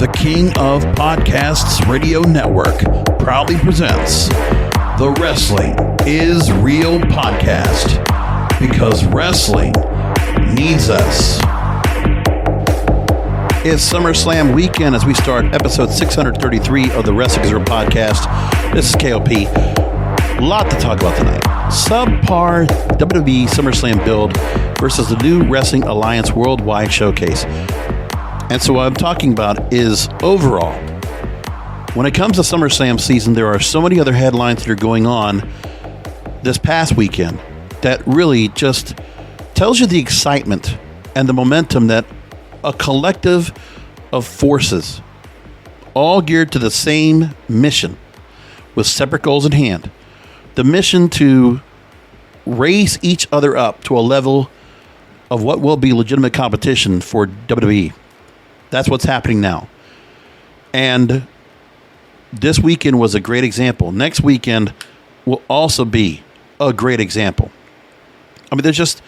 The King of Podcasts Radio Network proudly presents the Wrestling is Real podcast, because wrestling needs us. It's Summerslam weekend as we start episode 633 of the Wrestling is Real podcast. This is KOP. A lot to talk about tonight. Subpar WWE SummerSlam build versus the new Wrestling Alliance Worldwide Showcase. And so what I'm talking about is overall, when it comes to SummerSlam season, there are so many other headlines that are going on this past weekend that really just tells you the excitement and the momentum that a collective of forces, all geared to the same mission with separate goals in hand. The mission to raise each other up to a level of what will be legitimate competition for WWE. That's what's happening now. And this weekend was a great example. Next weekend will also be a great example. I mean, there's just,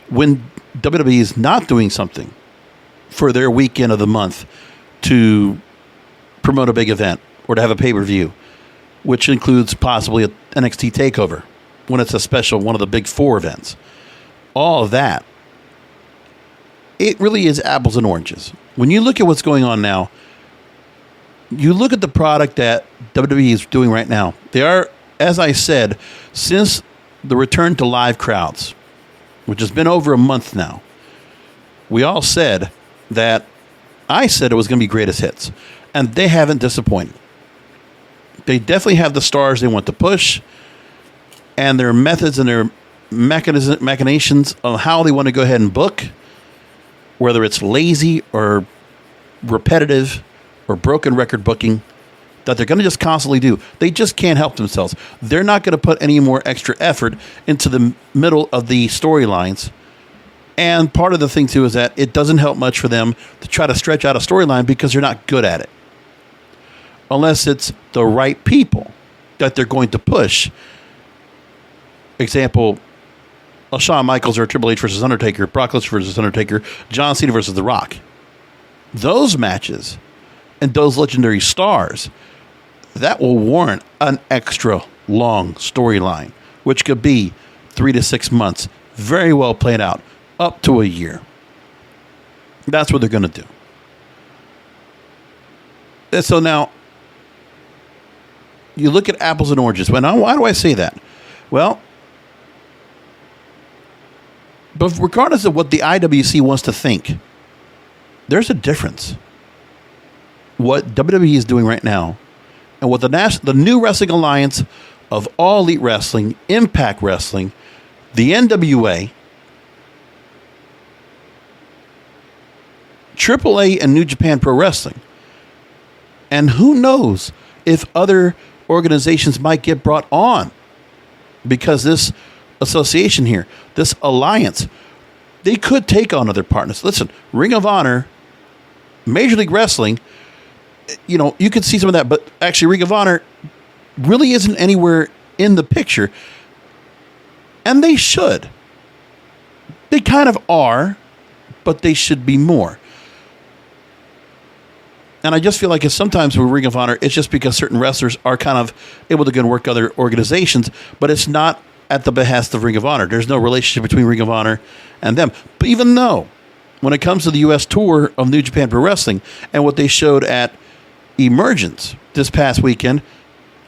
when WWE is not doing something for their weekend of the month to promote a big event or to have a pay-per-view, which includes possibly an NXT takeover when it's a special, one of the big four events. All of that. It really is apples and oranges. When you look at what's going on now, you look at the product that WWE is doing right now. They are, as I said, since the return to live crowds, which has been over a month now, we all said that I said it was going to be greatest hits, and they haven't disappointed. They definitely have the stars they want to push, and their methods and their machinations of how they want to go ahead and book, whether it's lazy or repetitive or broken record booking, that they're going to just constantly do. They just can't help themselves. They're not going to put any more extra effort into the middle of the storylines. And part of the thing, too, is that it doesn't help much for them to try to stretch out a storyline because they're not good at it. Unless it's the right people that they're going to push. Example, Shawn Michaels or Triple H versus Undertaker, Brock Lesnar versus Undertaker, John Cena versus The Rock. Those matches and those legendary stars, that will warrant an extra long storyline, which could be 3 to 6 months, very well played out, up to a year. That's what they're going to do. And so now, you look at apples and oranges. Why do I say that? Well, but regardless of what the IWC wants to think, there's a difference. What WWE is doing right now and what the new Wrestling Alliance of All Elite Wrestling, Impact Wrestling, the NWA, AAA, and New Japan Pro Wrestling. And who knows if other organizations might get brought on, because this association here, this alliance, they could take on other partners. Listen, Ring of Honor, Major League Wrestling, you know, you could see some of that, but actually Ring of Honor really isn't anywhere in the picture. And they should. They kind of are, but they should be more. And I just feel like sometimes with Ring of Honor, it's just because certain wrestlers are kind of able to go and work other organizations, but it's not at the behest of Ring of Honor. There's no relationship between Ring of Honor and them. But even though, when it comes to the U.S. tour of New Japan Pro Wrestling and what they showed at Emergence this past weekend,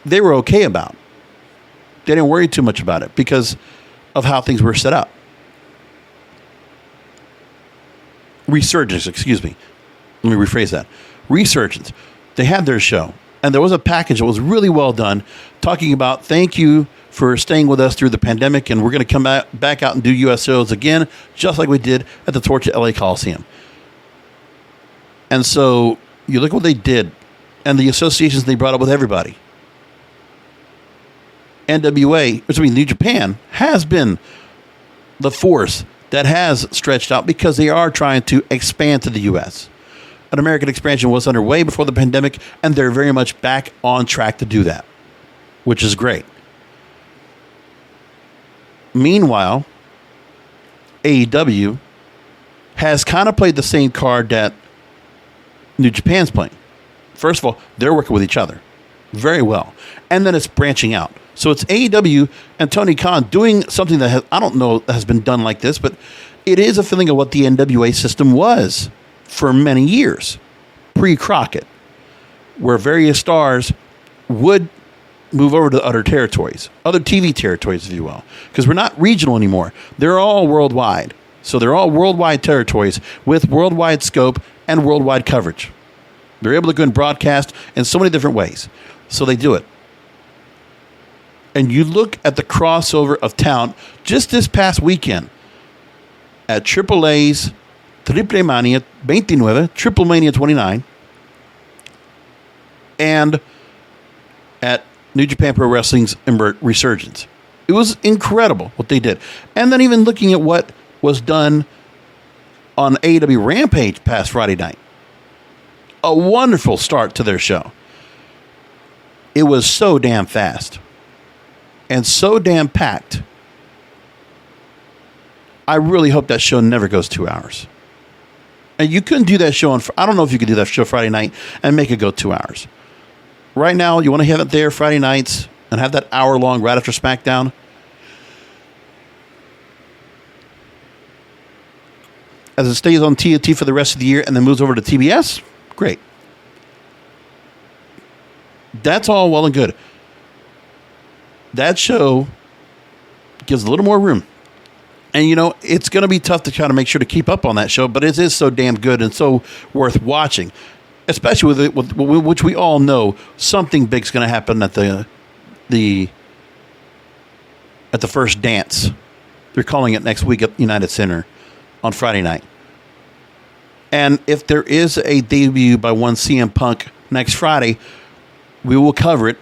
they were okay about. They didn't worry too much about it because of how things were set up. Resurgence, excuse me. Let me rephrase that. Resurgence. They had their show, and there was a package that was really well done talking about thank you for staying with us through the pandemic, and we're going to come back out and do U.S. shows again, just like we did at the Torch at LA Coliseum. And so you look at what they did and the associations they brought up with everybody. New Japan has been the force that has stretched out because they are trying to expand to the U.S. An American expansion was underway before the pandemic, and they're very much back on track to do that, which is great. Meanwhile, AEW has kind of played the same card that New Japan's playing. First of all, they're working with each other very well. And then it's branching out. So it's AEW and Tony Khan doing something that I don't know has been done like this, but it is a feeling of what the NWA system was for many years, pre-Crockett, where various stars would move over to other territories, other TV territories, if you will, because we're not regional anymore. They're all worldwide. So they're all worldwide territories with worldwide scope and worldwide coverage. They're able to go and broadcast in so many different ways. So they do it. And you look at the crossover of talent just this past weekend at AAA's Triplemania 29, Triplemania 29, and at New Japan Pro Wrestling's Resurgence. It was incredible what they did. And then even looking at what was done on AEW Rampage past Friday night. A wonderful start to their show. It was so damn fast and so damn packed. I really hope that show never goes 2 hours. And you couldn't do that show on, I don't know if you could do that show Friday night and make it go 2 hours. Right now, you want to have it there Friday nights and have that hour long right after SmackDown. As it stays on TNT for the rest of the year and then moves over to TBS, great. That's all well and good. That show gives a little more room. And, you know, it's going to be tough to try to make sure to keep up on that show, but it is so damn good and so worth watching. Especially with which we all know something big's going to happen at the first dance. They're calling it next week at United Center on Friday night. And if there is a debut by one CM Punk next Friday, we will cover it.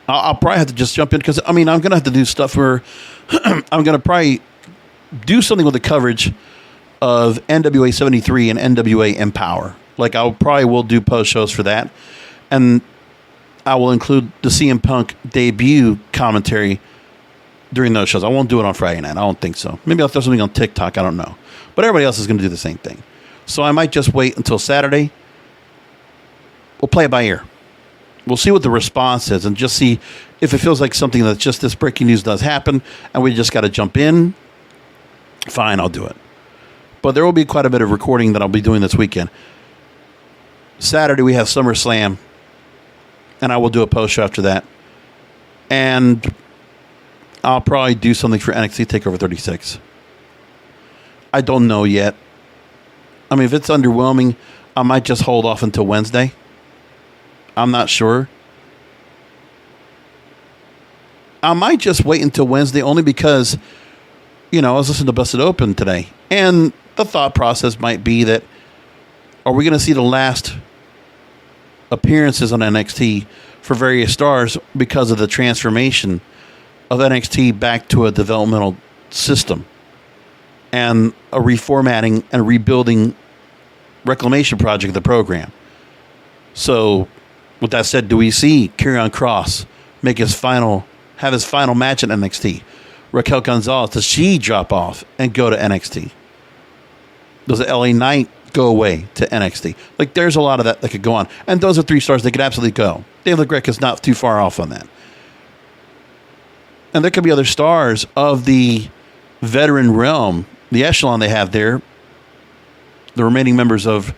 I'll probably have to just jump in because, I mean, I'm going to have to do stuff where I'm going to probably do something with the coverage of NWA 73 and NWA Empower. Like, I probably will do post shows for that. And I will include the CM Punk debut commentary during those shows. I won't do it on Friday night. I don't think so. Maybe I'll throw something on TikTok. I don't know. But everybody else is going to do the same thing. So I might just wait until Saturday. We'll play it by ear. We'll see what the response is and just see if it feels like something that's just this breaking news does happen and we just got to jump in. Fine, I'll do it. But there will be quite a bit of recording that I'll be doing this weekend. Saturday we have SummerSlam, and I will do a post show after that. And I'll probably do something for NXT TakeOver 36. I don't know yet. I mean, if it's underwhelming, I might just hold off until Wednesday. I'm not sure. I might just wait until Wednesday only because, you know, I was listening to Busted Open today. And the thought process might be that, are we going to see the last appearances on NXT for various stars because of the transformation of NXT back to a developmental system and a reformatting and rebuilding reclamation project of the program? So, with that said, do we see Karrion Kross have his final match at NXT? Raquel Gonzalez, does she drop off and go to NXT? Does the LA Knight go away to NXT? Like, there's a lot of that could go on. And those are 3 stars that could absolutely go. Dave LaGreca is not too far off on that. And there could be other stars of the veteran realm, the echelon they have there, the remaining members of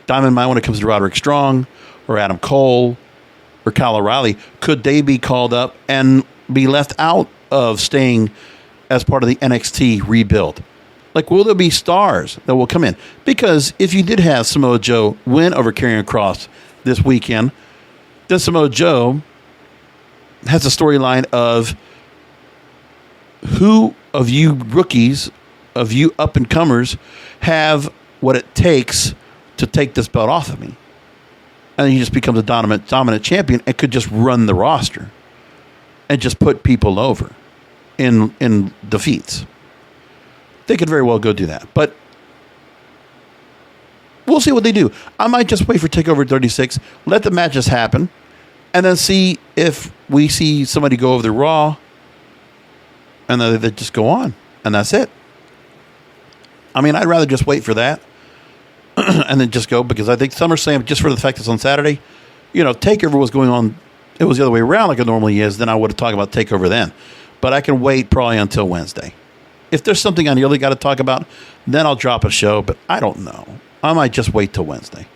Diamond Mine when it comes to Roderick Strong or Adam Cole or Kyle O'Reilly. Could they be called up and be left out of staying as part of the NXT rebuild? Like, will there be stars that will come in? Because if you did have Samoa Joe win over Karrion Kross this weekend, then Samoa Joe has a storyline of who of you rookies, of you up-and-comers, have what it takes to take this belt off of me. And he just becomes a dominant champion and could just run the roster and just put people over in defeats. They could very well go do that. But we'll see what they do. I might just wait for TakeOver 36, let the matches happen, and then see if we see somebody go over the Raw, and then they just go on. And that's it. I mean, I'd rather just wait for that and then just go, because I think SummerSlam, just for the fact it's on Saturday, TakeOver was going on. It was the other way around like it normally is. Then I would have talked about TakeOver then. But I can wait probably until Wednesday. If there's something I really got to talk about, then I'll drop a show. But I don't know. I might just wait till Wednesday.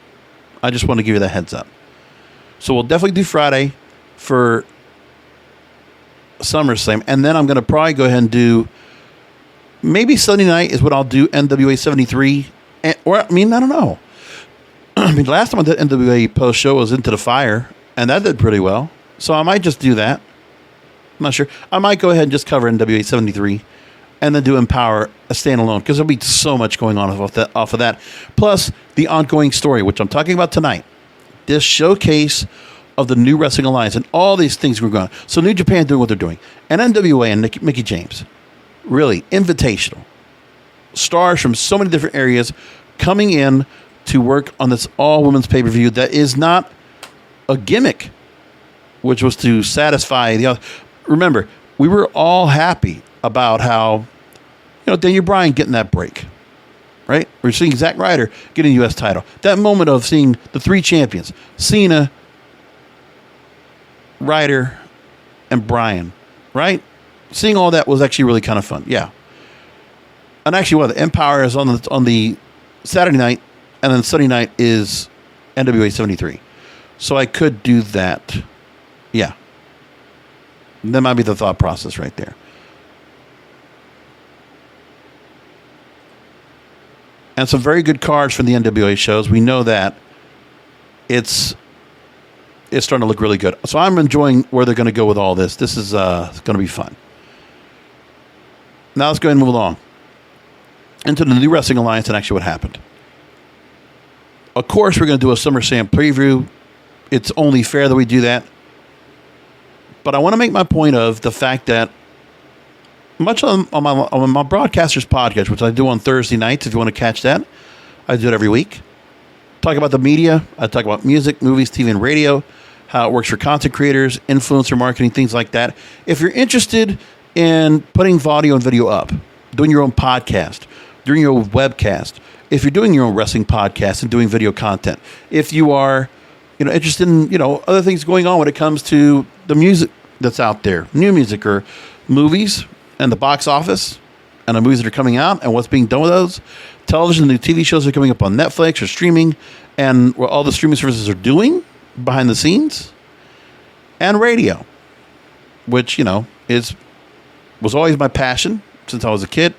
I just want to give you the heads up. So we'll definitely do Friday for SummerSlam. And then I'm going to probably go ahead and do, maybe Sunday night is what I'll do, NWA 73. I don't know. Last time I did NWA post show was Into the Fire, and that did pretty well. So I might just do that. I'm not sure. I might go ahead and just cover NWA 73 and then do Empower a standalone, because there'll be so much going on off of that. Plus the ongoing story, which I'm talking about tonight. This showcase of the New Wrestling Alliance and all these things we're going on. So New Japan doing what they're doing. And NWA and Mickey James. Really invitational. Stars from so many different areas coming in to work on this all-women's pay-per-view that is not a gimmick, which was to satisfy the other. Remember, we were all happy about how, Daniel Bryan getting that break, right? We're seeing Zack Ryder getting a U.S. title. That moment of seeing the three champions, Cena, Ryder, and Bryan, right? Seeing all that was actually really kind of fun. Yeah. And actually, the Empower is on the Saturday night, and then Sunday night is NWA 73. So I could do that. Yeah. That might be the thought process right there. And some very good cards from the NWA shows. We know that it's starting to look really good. So I'm enjoying where they're going to go with all this. This is going to be fun. Now let's go ahead and move along into the New Wrestling Alliance and actually what happened. Of course, we're going to do a SummerSlam preview. It's only fair that we do that. But I want to make my point of the fact that much on my Broadcasters podcast, which I do on Thursday nights, if you want to catch that, I do it every week. Talk about the media. I talk about music, movies, TV, and radio, how it works for content creators, influencer marketing, things like that. If you're interested in putting audio and video up, doing your own podcast, doing your own webcast, if you're doing your own wrestling podcast and doing video content, if you are interested in other things going on when it comes to the music that's out there, new music or movies and the box office and the movies that are coming out and what's being done with those, television, new TV shows are coming up on Netflix or streaming, and what all the streaming services are doing behind the scenes, and radio, which was always my passion since I was a kid,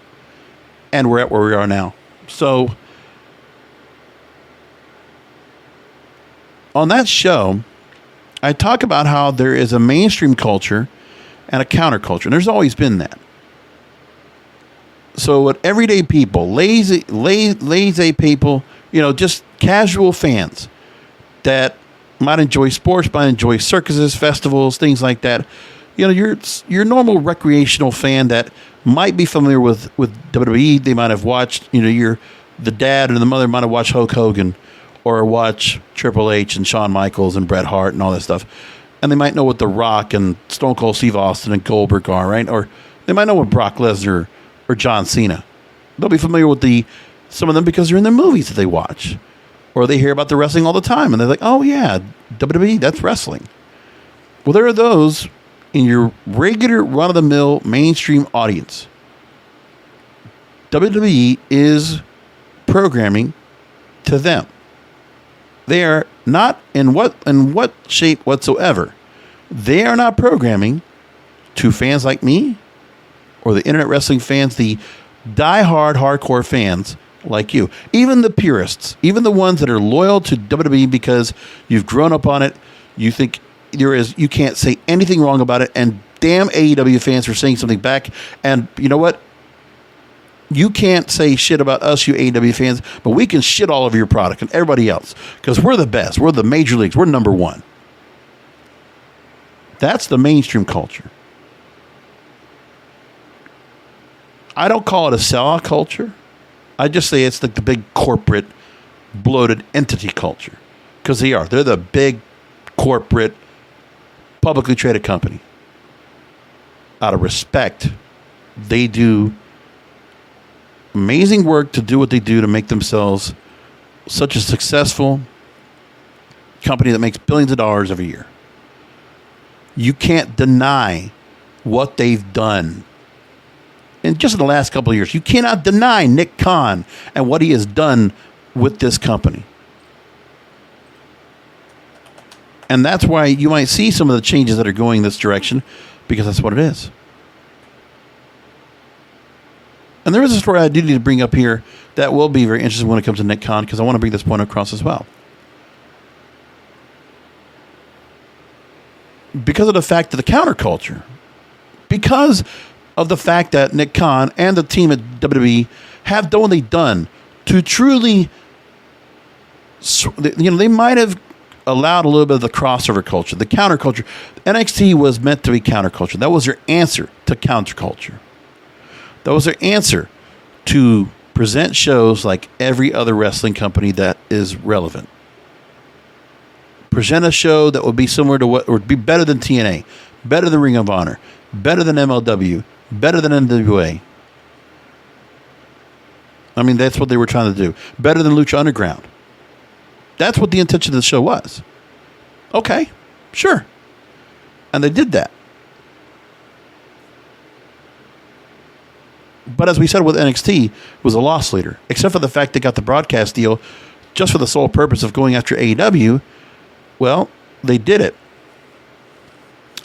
and we're at where we are now. So on that show, I talk about how there is a mainstream culture and a counterculture. And there's always been that. So what everyday people, lazy people, just casual fans that might enjoy sports, might enjoy circuses, festivals, things like that. Your normal recreational fan that might be familiar with WWE. They might have watched, the dad and the mother might have watched Hulk Hogan or watch Triple H and Shawn Michaels and Bret Hart and all that stuff. And they might know what The Rock and Stone Cold Steve Austin and Goldberg are, right? Or they might know what Brock Lesnar or John Cena. They'll be familiar with some of them because they're in the movies that they watch. Or they hear about the wrestling all the time and they're like, oh yeah, WWE, that's wrestling. Well, there are those in your regular run-of-the-mill mainstream audience. WWE is programming to them. They are not in what shape whatsoever. They are not programming to fans like me or the internet wrestling fans, the die-hard hardcore fans like you. Even the purists, even the ones that are loyal to WWE because you've grown up on it, you think you can't say anything wrong about it, and damn AEW fans for saying something back. And you know what? You can't say shit about us, you AEW fans, but we can shit all over your product and everybody else because we're the best. We're the major leagues. We're number one. That's the mainstream culture. I don't call it a sellout culture. I just say it's like the big corporate, bloated entity culture because they are. They're the big corporate, publicly traded company. Out of respect, they do amazing work to do what they do to make themselves such a successful company that makes billions of dollars every year, you can't deny what they've done. And just in the last couple of years, you cannot deny Nick Khan and what he has done with this company. And that's why you might see some of the changes that are going this direction, because that's what it is. And there is a story I do need to bring up here that will be very interesting when it comes to Nick Khan, because I want to bring this point across as well. Because of the fact that the counterculture, because of the fact that Nick Khan and the team at WWE have done what they've done to truly, they might have allowed a little bit of the crossover culture, the counterculture. NXT was meant to be counterculture. That was their answer to counterculture. That was their answer to present shows like every other wrestling company that is relevant. Present a show that would be similar to what would be better than TNA, better than Ring of Honor, better than MLW, better than NWA. I mean, that's what they were trying to do. Better than Lucha Underground. That's what the intention of the show was. Okay, sure. And they did that. But as we said with NXT, it was a loss leader. Except for the fact they got the broadcast deal just for the sole purpose of going after AEW. Well, they did it.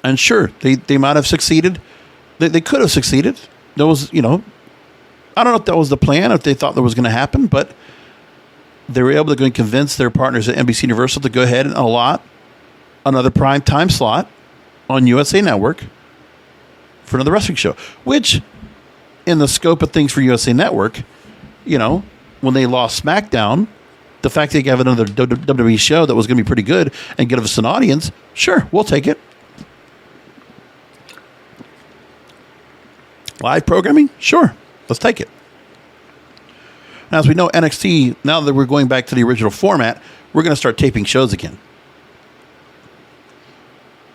And sure, they might have succeeded. They could have succeeded. There was, I don't know if that was the plan, if they thought that was going to happen, but they were able to go and convince their partners at NBC Universal to go ahead and allot another prime time slot on USA Network for another wrestling show, which in the scope of things for USA Network, when they lost SmackDown, the fact that they have another WWE show that was going to be pretty good and give us an audience, sure, we'll take it. Live programming? Sure, let's take it. Now, as we know, NXT, now that we're going back to the original format, we're going to start taping shows again.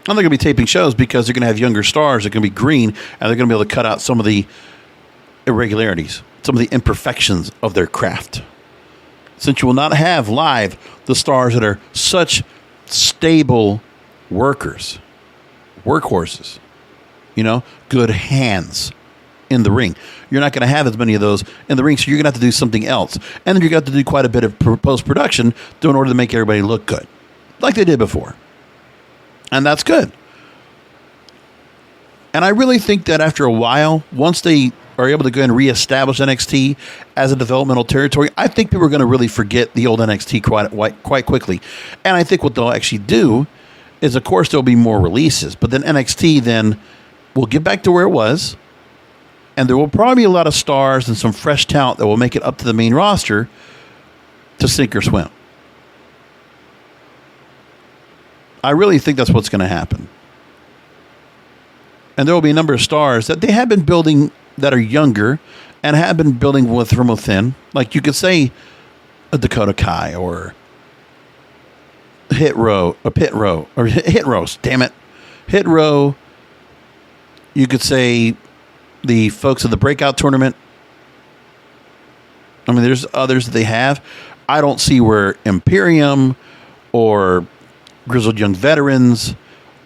And they're going to be taping shows because they're going to have younger stars that are going to be green, and they're going to be able to cut out some of the irregularities, some of the imperfections of their craft. Since you will not have live the stars that are such stable workers, workhorses, good hands in the ring. You're not going to have as many of those in the ring, so you're going to have to do something else. And then you're going to have to do quite a bit of post-production in order to make everybody look good, like they did before. And that's good. And I really think that after a while, once they are able to go and reestablish NXT as a developmental territory, I think people are going to really forget the old NXT quite quickly. And I think what they'll actually do is, of course, there'll be more releases. But then NXT then will get back to where it was. And there will probably be a lot of stars and some fresh talent that will make it up to the main roster to sink or swim. I really think that's what's going to happen. And there will be a number of stars that they have been building that are younger and have been building from within. Like you could say a Dakota Kai or Hit Row, damn it. Hit Row. You could say the folks of the Breakout Tournament. I mean, there's others that they have. I don't see where Imperium or Grizzled Young Veterans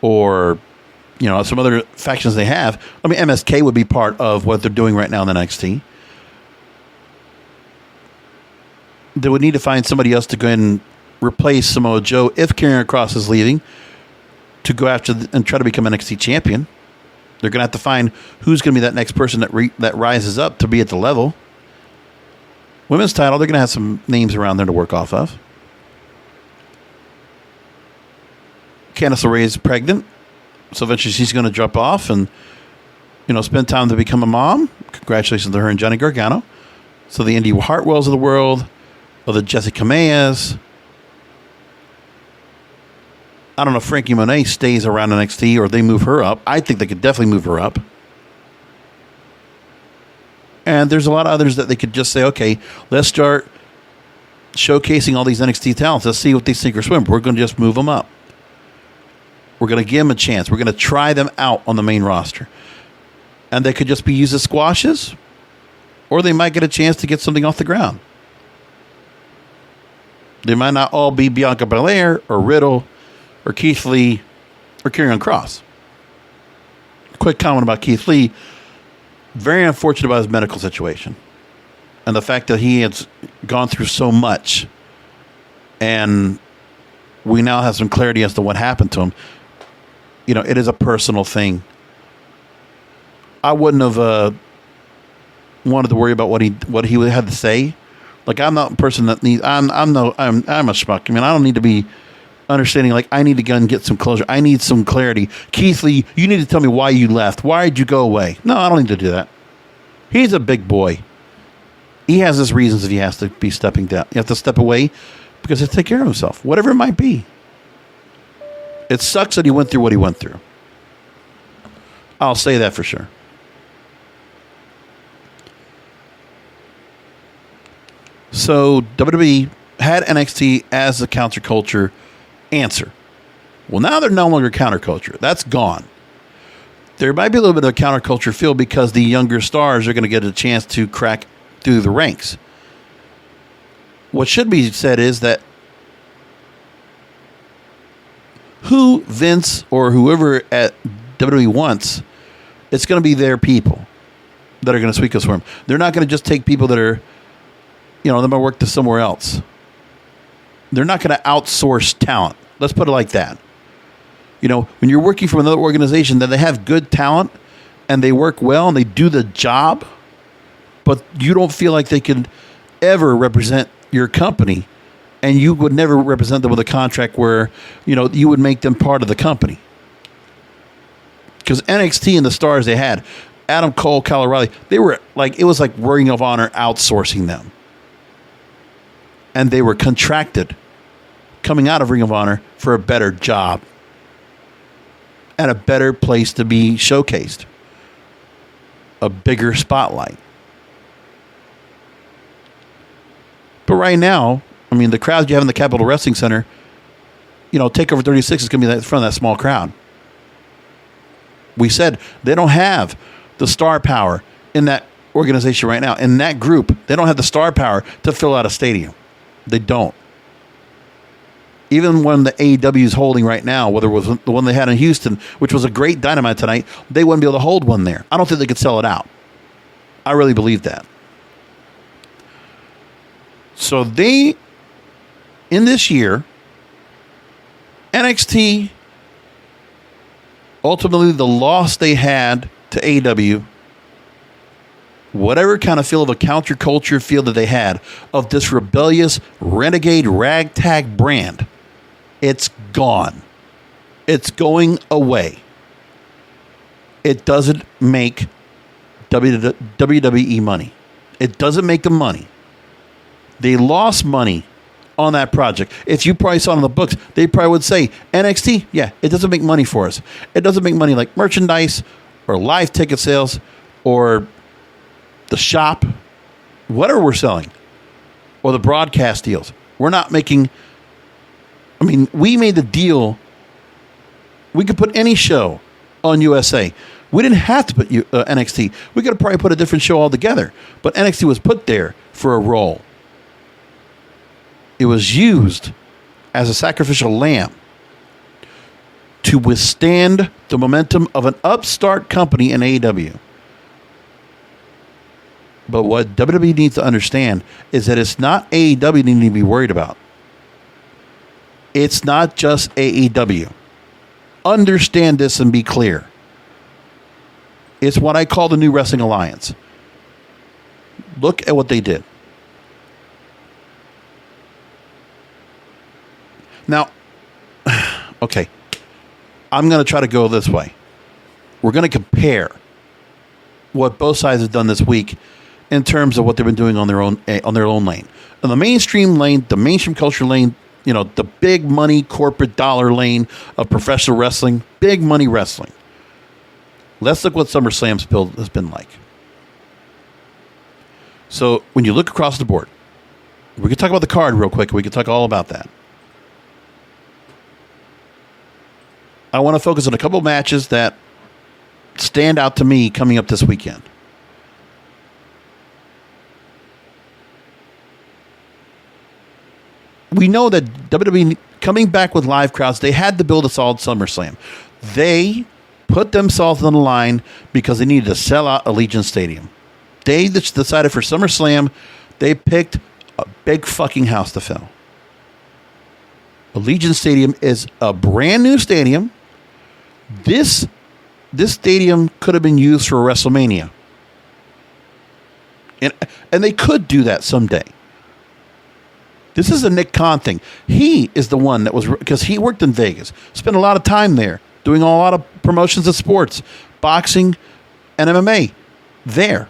or some other factions they have. I mean, MSK would be part of what they're doing right now in NXT. They would need to find somebody else to go and replace Samoa Joe if Karrion Kross is leaving to go after and try to become NXT champion. They're going to have to find who's going to be that next person that rises up to be at the level. Women's title, they're going to have some names around there to work off of. Candice LeRae is pregnant, so eventually she's going to drop off and, spend time to become a mom. Congratulations to her and Johnny Gargano. So the Indy Hartwells of the world, or the Jessica Mayas. I don't know if Frankie Monet stays around NXT or they move her up. I think they could definitely move her up. And there's a lot of others that they could just say, okay, let's start showcasing all these NXT talents. Let's see what they sink or swim. We're going to just move them up. We're going to give them a chance. We're going to try them out on the main roster. And they could just be used as squashes, or they might get a chance to get something off the ground. They might not all be Bianca Belair or Riddle or Keith Lee or Karrion Kross. Quick comment about Keith Lee. Very unfortunate about his medical situation. And the fact that he has gone through so much. And we now have some clarity as to what happened to him. You know, it is a personal thing. I wouldn't have wanted to worry about what he had to say. Like, I'm not a person that needs. I'm a schmuck. I mean, I don't need to be understanding. Like, I need to go and get some closure. I need some clarity. Keith Lee, you need to tell me why you left. Why did you go away? No, I don't need to do that. He's a big boy. He has his reasons if he has to be stepping down. You have to step away because he has to take care of himself, whatever it might be. It sucks that he went through what he went through. I'll say that for sure. So WWE had NXT as the counterculture answer. Well, now they're no longer counterculture. That's gone. There might be a little bit of a counterculture feel because the younger stars are going to get a chance to crack through the ranks. What should be said is that who Vince or whoever at WWE wants, it's going to be their people that are going to speak us for them. They're not going to just take people that are, you know, they're going to work to somewhere else. They're not going to outsource talent. Let's put it like that. You know, when you're working for another organization that they have good talent and they work well and they do the job, but you don't feel like they can ever represent your company, and you would never represent them with a contract where, you know, you would make them part of the company. Because NXT and the stars they had, Adam Cole, Kyle O'Reilly, they were like, it was like Ring of Honor outsourcing them. And they were contracted coming out of Ring of Honor for a better job and a better place to be showcased. A bigger spotlight. But right now, I mean, the crowd you have in the Capitol Wrestling Center, you know, TakeOver 36 is going to be in front of that small crowd. We said they don't have the star power in that organization right now. In that group, they don't have the star power to fill out a stadium. They don't. Even when the AEW is holding right now, whether it was the one they had in Houston, which was a great Dynamite tonight, they wouldn't be able to hold one there. I don't think they could sell it out. I really believe that. So they, in this year, NXT, ultimately the loss they had to AEW, whatever kind of feel of a counterculture feel that they had of this rebellious, renegade, ragtag brand, it's gone. It's going away. It doesn't make WWE money. It doesn't make them money. They lost money on that project. If you probably saw it on the books, they probably would say, NXT, yeah, it doesn't make money for us. It doesn't make money like merchandise or live ticket sales or the shop, whatever we're selling, or the broadcast deals. We're not making, I mean, we made the deal. We could put any show on USA. We didn't have to put NXT. We could have probably put a different show altogether. But NXT was put there for a role. It was used as a sacrificial lamb to withstand the momentum of an upstart company in AEW. But what WWE needs to understand is that it's not AEW they need to be worried about. It's not just AEW. Understand this and be clear. It's what I call the New Wrestling Alliance. Look at what they did. Now, okay, I'm going to try to go this way. We're going to compare what both sides have done this week in terms of what they've been doing on their own lane. In the mainstream lane, the mainstream culture lane, you know, the big money corporate dollar lane of professional wrestling, big money wrestling. Let's look what SummerSlam's build has been like. So when you look across the board, we can talk about the card real quick. We can talk all about that. I want to focus on a couple of matches that stand out to me coming up this weekend. we know that WWE coming back with live crowds, they had to build a solid SummerSlam. They put themselves on the line because they needed to sell out Allegiant Stadium. They decided for SummerSlam, they picked a big fucking house to fill. Allegiant Stadium is a brand new stadium. This stadium could have been used for WrestleMania. And they could do that someday. This is a Nick Khan thing. He is the one that was, because he worked in Vegas, spent a lot of time there, doing a lot of promotions of sports, boxing and MMA there.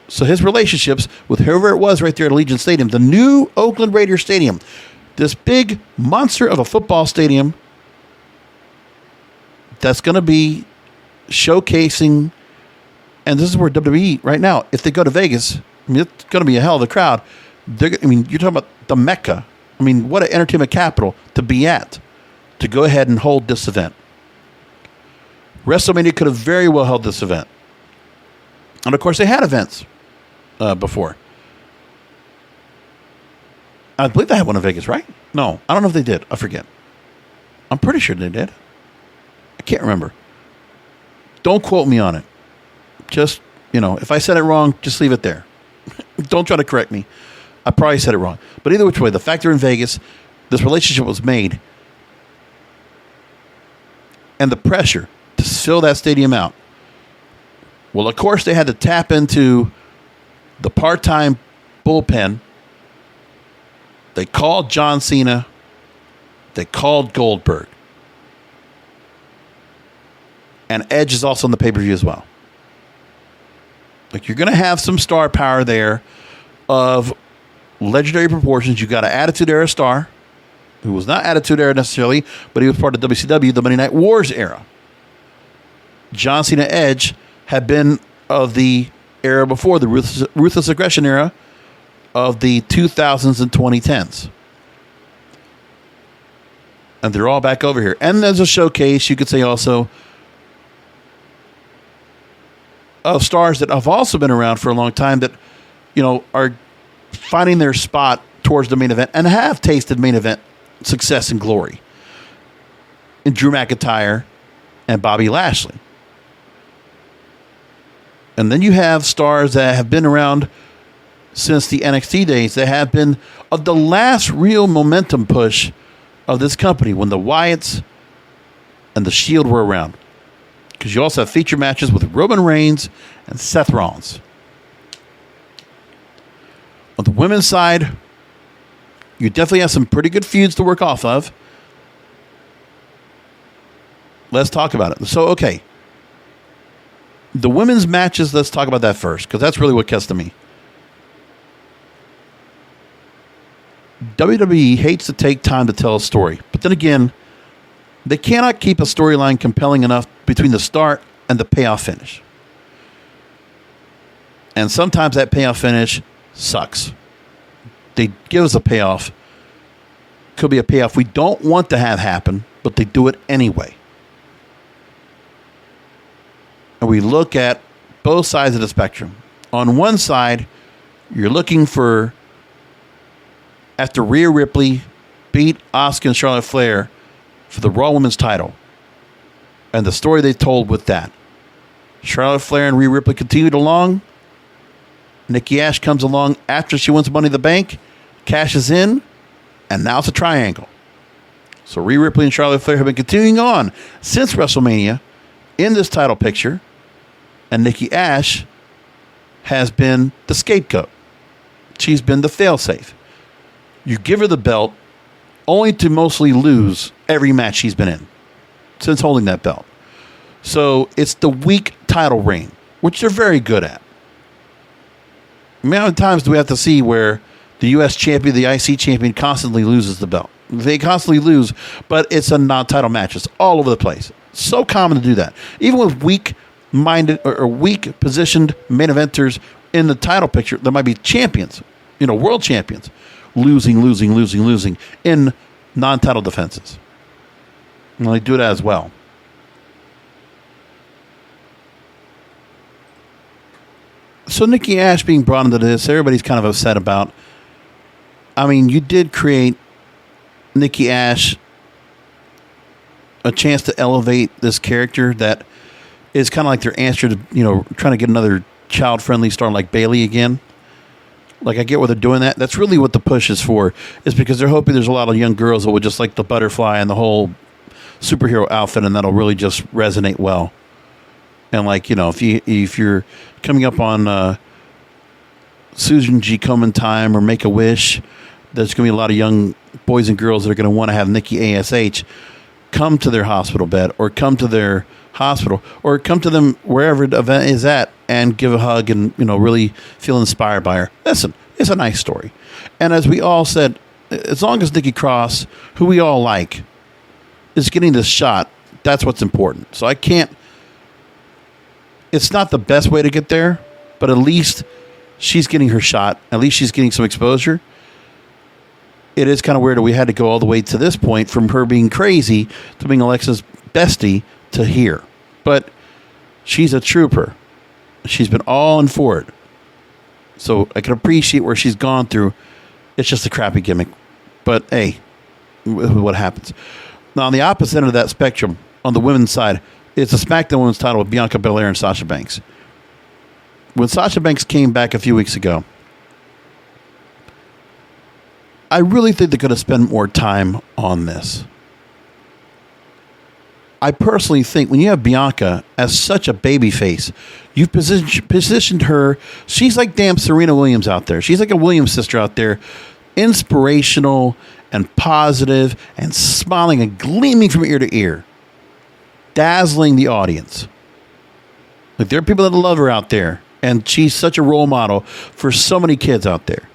So his relationships with whoever it was right there at Allegiant Stadium, the new Oakland Raiders Stadium, this big monster of a football stadium that's going to be showcasing, and this is where WWE right now, if they go to Vegas, I mean, it's going to be a hell of a crowd. You're talking about the Mecca. I mean, what an entertainment capital to be at, to go ahead and hold this event. WrestleMania could have very well held this event. And of course, they had events before. I believe they had one in Vegas, right? No, I don't know if they did. I forget. I'm pretty sure they did. I can't remember. Don't quote me on it. Just, if I said it wrong, just leave it there. Don't try to correct me. I probably said it wrong. But either which way, the fact they're in Vegas, this relationship was made, and the pressure to fill that stadium out. Well, of course, they had to tap into the part-time bullpen. They called John Cena. They called Goldberg. And Edge is also on the pay-per-view as well. Like, you're going to have some star power there of legendary proportions. You got an Attitude Era star, who was not Attitude Era necessarily, but he was part of WCW, the Monday Night Wars era. John Cena Edge had been of the era before, the Ruthless Aggression era of the 2000s and 2010s. And they're all back over here. And there's a showcase, you could say also, of stars that have also been around for a long time that, are finding their spot towards the main event and have tasted main event success and glory in Drew McIntyre and Bobby Lashley. And then you have stars that have been around since the NXT days that have been of the last real momentum push of this company when the Wyatts and the Shield were around. Because you also have feature matches with Roman Reigns and Seth Rollins. On the women's side, you definitely have some pretty good feuds to work off of. Let's talk about it. So, okay. The women's matches, let's talk about that first, because that's really what gets to me. WWE hates to take time to tell a story. But then again, they cannot keep a storyline compelling enough between the start and the payoff finish. And sometimes that payoff finish sucks. They give us a payoff. Could be a payoff we don't want to have happen, but they do it anyway. And we look at both sides of the spectrum. On one side, you're looking for, after Rhea Ripley beat Asuka and Charlotte Flair for the Raw Women's title, and the story they told with that. Charlotte Flair and Rhea Ripley continued along. Nikki A.S.H comes along after she wins Money in the Bank, cashes in, and now it's a triangle. So Rhea Ripley and Charlotte Flair have been continuing on since WrestleMania in this title picture, and Nikki A.S.H has been the scapegoat. She's been the failsafe. You give her the belt only to mostly lose every match she's been in since holding that belt. So it's the weak title reign, which they're very good at. I mean, how many times do we have to see where the U.S. champion, the IC champion, constantly loses the belt? They constantly lose, but it's a non-title match. It's all over the place. So common to do that. Even with weak-minded or weak-positioned main eventers in the title picture, there might be champions, world champions, losing in non-title defenses. And they do that as well. So Nikki A.S.H being brought into this, everybody's kind of upset about. I mean, you did create Nikki A.S.H a chance to elevate this character that is kind of like their answer to, trying to get another child-friendly star like Bayley again. Like, I get why they're doing that. That's really what the push is for, is because they're hoping there's a lot of young girls that would just like the butterfly and the whole superhero outfit, and that'll really just resonate well. And like, if you're coming up on Susan G. Komen time or Make a Wish, there's going to be a lot of young boys and girls that are going to want to have Nikki A.S.H come to their hospital bed, or come to their hospital, or come to them wherever the event is at and give a hug and, really feel inspired by her. Listen, it's a nice story. And as we all said, as long as Nikki Cross, who we all like, is getting this shot, that's what's important. So it's not the best way to get there, but at least she's getting her shot. At least she's getting some exposure. It is kind of weird that we had to go all the way to this point, from her being crazy to being Alexa's bestie to here. But she's a trooper. She's been all in for it. So I can appreciate where she's gone through. It's just a crappy gimmick. But hey, what happens? Now, on the opposite end of that spectrum, on the women's side, it's a SmackDown Women's title with Bianca Belair and Sasha Banks. When Sasha Banks came back a few weeks ago, I really think they could have spent more time on this. I personally think when you have Bianca as such a babyface, you've positioned her. She's like damn Serena Williams out there. She's like a Williams sister out there, inspirational and positive and smiling and gleaming from ear to ear, dazzling the audience. Like, there are people that love her out there, and she's such a role model for so many kids out there.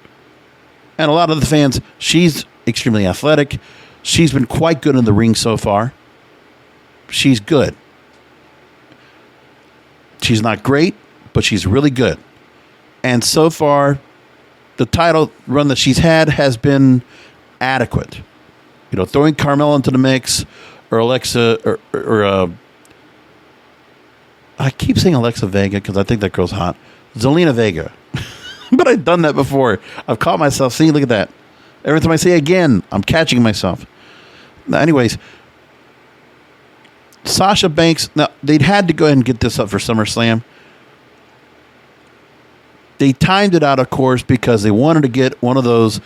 And a lot of the fans, she's extremely athletic. She's been quite good in the ring so far. She's good. She's not great, but she's really good. And so far, the title run that she's had has been adequate. Throwing Carmella into the mix, or Alexa, or I keep saying Alexa Vega because I think that girl's hot. Zelina Vega. But I've done that before. I've caught myself. See, look at that. Every time I say again, I'm catching myself. Now, anyways, Sasha Banks, now, they'd had to go ahead and get this up for SummerSlam. They timed it out, of course, because they wanted to get one of those,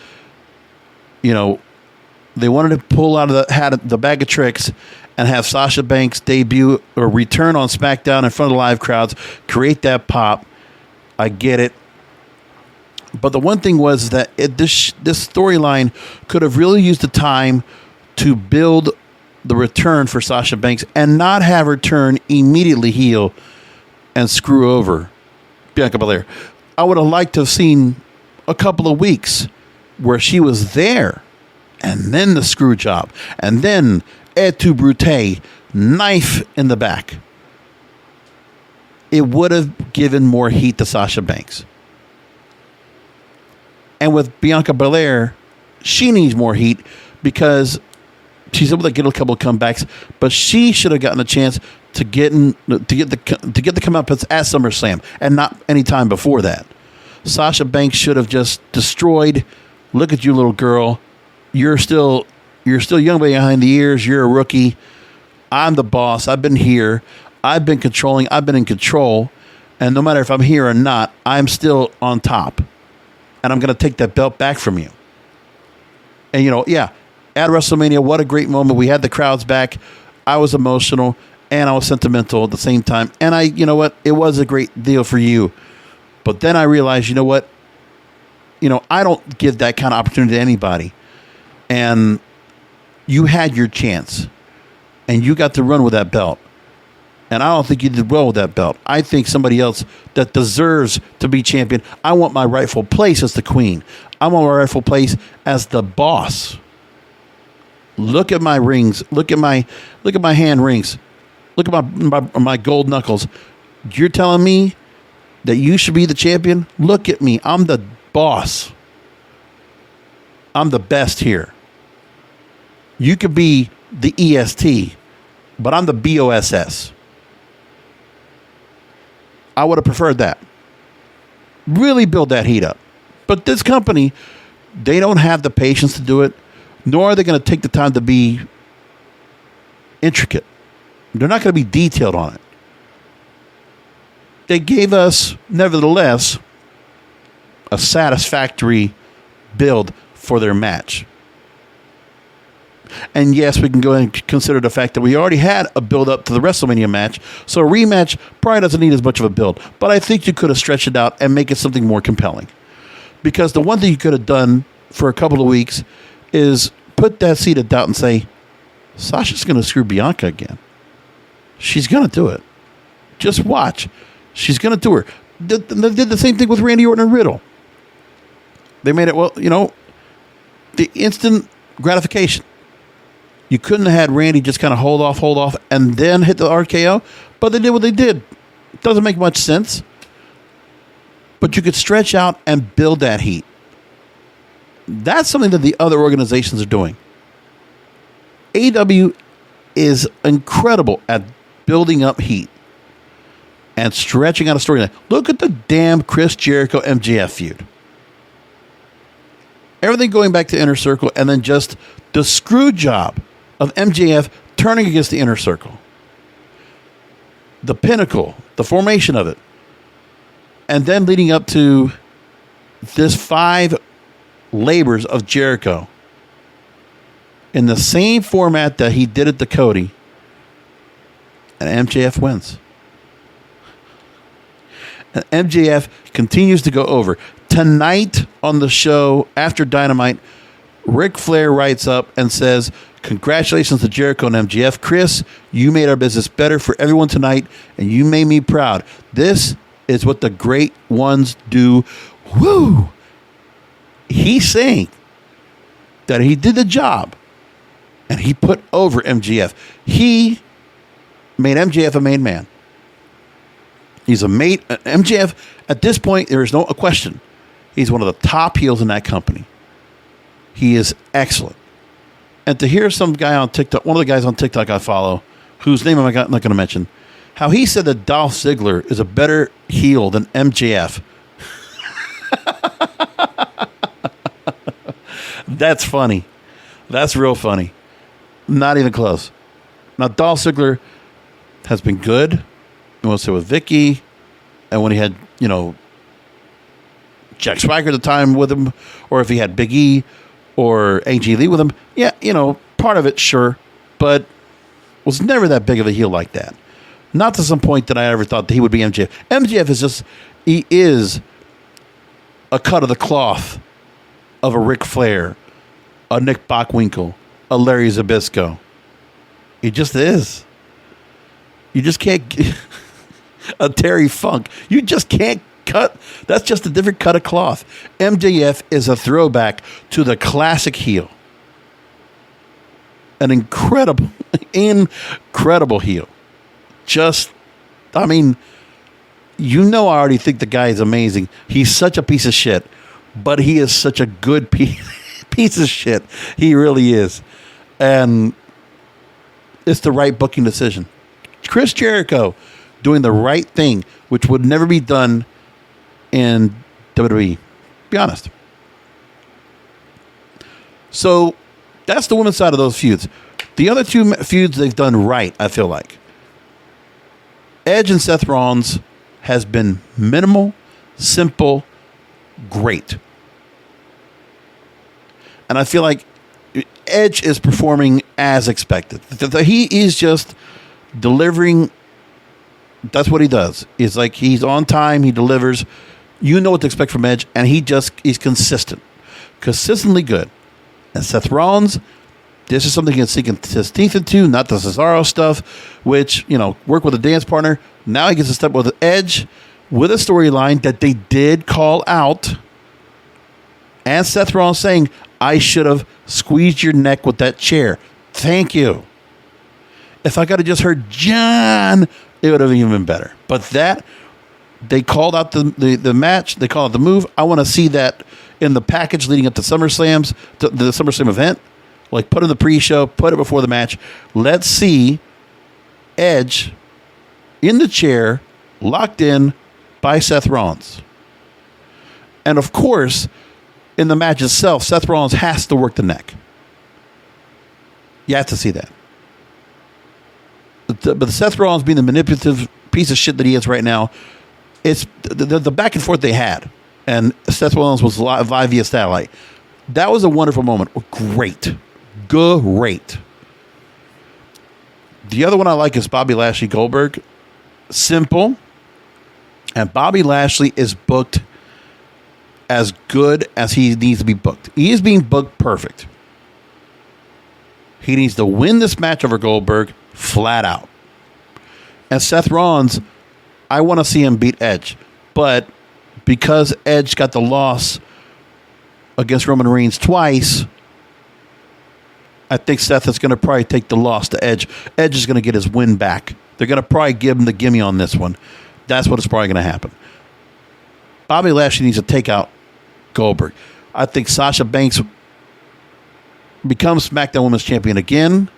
they wanted to pull out of the bag of tricks and have Sasha Banks debut or return on SmackDown in front of live crowds, create that pop. I get it. But the one thing was that this storyline could have really used the time to build the return for Sasha Banks and not have her turn immediately heel and screw over Bianca Belair. I would have liked to have seen a couple of weeks where she was there, and then the screw job, and then et tu brute, knife in the back. It would have given more heat to Sasha Banks. And with Bianca Belair, she needs more heat because she's able to get a couple of comebacks, but she should have gotten a chance to get the comeuppance at SummerSlam and not any time before that. Sasha Banks should have just destroyed. Look at you, little girl. You're still young behind the ears. You're a rookie. I'm the boss. I've been here. I've been controlling. I've been in control. And no matter if I'm here or not, I'm still on top. And I'm going to take that belt back from you. And, at WrestleMania, what a great moment. We had the crowds back. I was emotional and I was sentimental at the same time. And it was a great deal for you. But then I realized, I don't give that kind of opportunity to anybody. And you had your chance. And you got to run with that belt. And I don't think you did well with that belt. I think somebody else that deserves to be champion. I want my rightful place as the queen. I want my rightful place as the boss. Look at my rings. Look at my hand rings. Look at my gold knuckles. You're telling me that you should be the champion? Look at me. I'm the boss. I'm the best here. You could be the EST, but I'm the BOSS. I would have preferred that. Really build that heat up. But this company, they don't have the patience to do it. nor are they going to take the time to be intricate. They're not going to be detailed on it. They gave us, nevertheless, a satisfactory build for their match. And yes, we can go ahead and consider the fact that we already had a build up to the WrestleMania match, so a rematch probably doesn't need as much of a build. But I think you could have stretched it out and make it something more compelling. Because the one thing you could have done for a couple of weeks is put that seed of doubt and say, Sasha's going to screw Bianca again. She's going to do it. Just watch. She's going to do her. They did the same thing with Randy Orton and Riddle. They made it, the instant gratification. You couldn't have had Randy just kind of hold off, and then hit the RKO. But they did what they did. It doesn't make much sense. But you could stretch out and build that heat. That's something that the other organizations are doing. AEW is incredible at building up heat and stretching out a storyline. Look at the damn Chris Jericho MJF feud. Everything going back to Inner Circle, and then just the screw job of MJF turning against the Inner Circle. The pinnacle, the formation of it. And then leading up to this 5 labors of Jericho in the same format that he did it to Cody. And MJF wins. And MJF continues to go over. Tonight on the show, after Dynamite, Ric Flair writes up and says, congratulations to Jericho and MJF. Chris, you made our business better for everyone tonight, and you made me proud. This is what the great ones do. Woo! He's saying that he did the job, and he put over MJF. He made MJF a made man. He's a made MJF. At this point, there is no question. He's one of the top heels in that company. He is excellent. And to hear some guy on TikTok, one of the guys on TikTok I follow, whose name I'm not going to mention, how he said that Dolph Ziggler is a better heel than MJF. That's funny. That's real funny. Not even close. Now, Dolph Ziggler has been good. I want to say with Vicky, and when he had, Jack Swagger at the time with him, or if he had Big E or AJ Lee with him, yeah, part of it, sure, but was never that big of a heel like that. Not to some point that I ever thought that he would be MJF. MJF he is a cut of the cloth of a Ric Flair, a Nick Bockwinkel, a Larry Zbyszko. He just is. You just can't... a Terry Funk. You just can't cut. That's just a different cut of cloth. MJF is a throwback to the classic heel. An incredible heel. I already think the guy is amazing. He's such a piece of shit, but he is such a good piece of shit. He really is. And it's the right booking decision. Chris Jericho doing the right thing, which would never be done in WWE. Be honest. So that's the women's side of those feuds. The other 2 feuds they've done right, I feel like. Edge and Seth Rollins has been minimal, simple, great. And I feel like Edge is performing as expected. He is just delivering. That's what he does. It's like he's on time. He delivers. You know what to expect from Edge. And he's consistent. Consistently good. And Seth Rollins, this is something he can sink his teeth into, not the Cesaro stuff, which, work with a dance partner. Now he gets to step with Edge with a storyline that they did call out. And Seth Rollins saying, I should have squeezed your neck with that chair. Thank you. If I could have just heard John, it would have even been better. But they called out the match. They called out the move. I want to see that in the package leading up to SummerSlam, the SummerSlam event. Like, put in the pre-show, put it before the match. Let's see Edge in the chair, locked in by Seth Rollins. And, of course, in the match itself, Seth Rollins has to work the neck. You have to see that. But Seth Rollins being the manipulative piece of shit that he is right now, it's the back and forth they had. And Seth Rollins was live via satellite. That was a wonderful moment. Great. Great. The other one I like is Bobby Lashley Goldberg. Simple. And Bobby Lashley is booked as good as he needs to be booked. He is being booked perfect. He needs to win this match over Goldberg flat out. And Seth Rollins, I want to see him beat Edge. But because Edge got the loss against Roman Reigns twice, I think Seth is going to probably take the loss to Edge. Edge is going to get his win back. They're going to probably give him the gimme on this one. That's what is probably going to happen. Bobby Lashley needs to take out Goldberg. I think Sasha Banks becomes SmackDown Women's Champion again.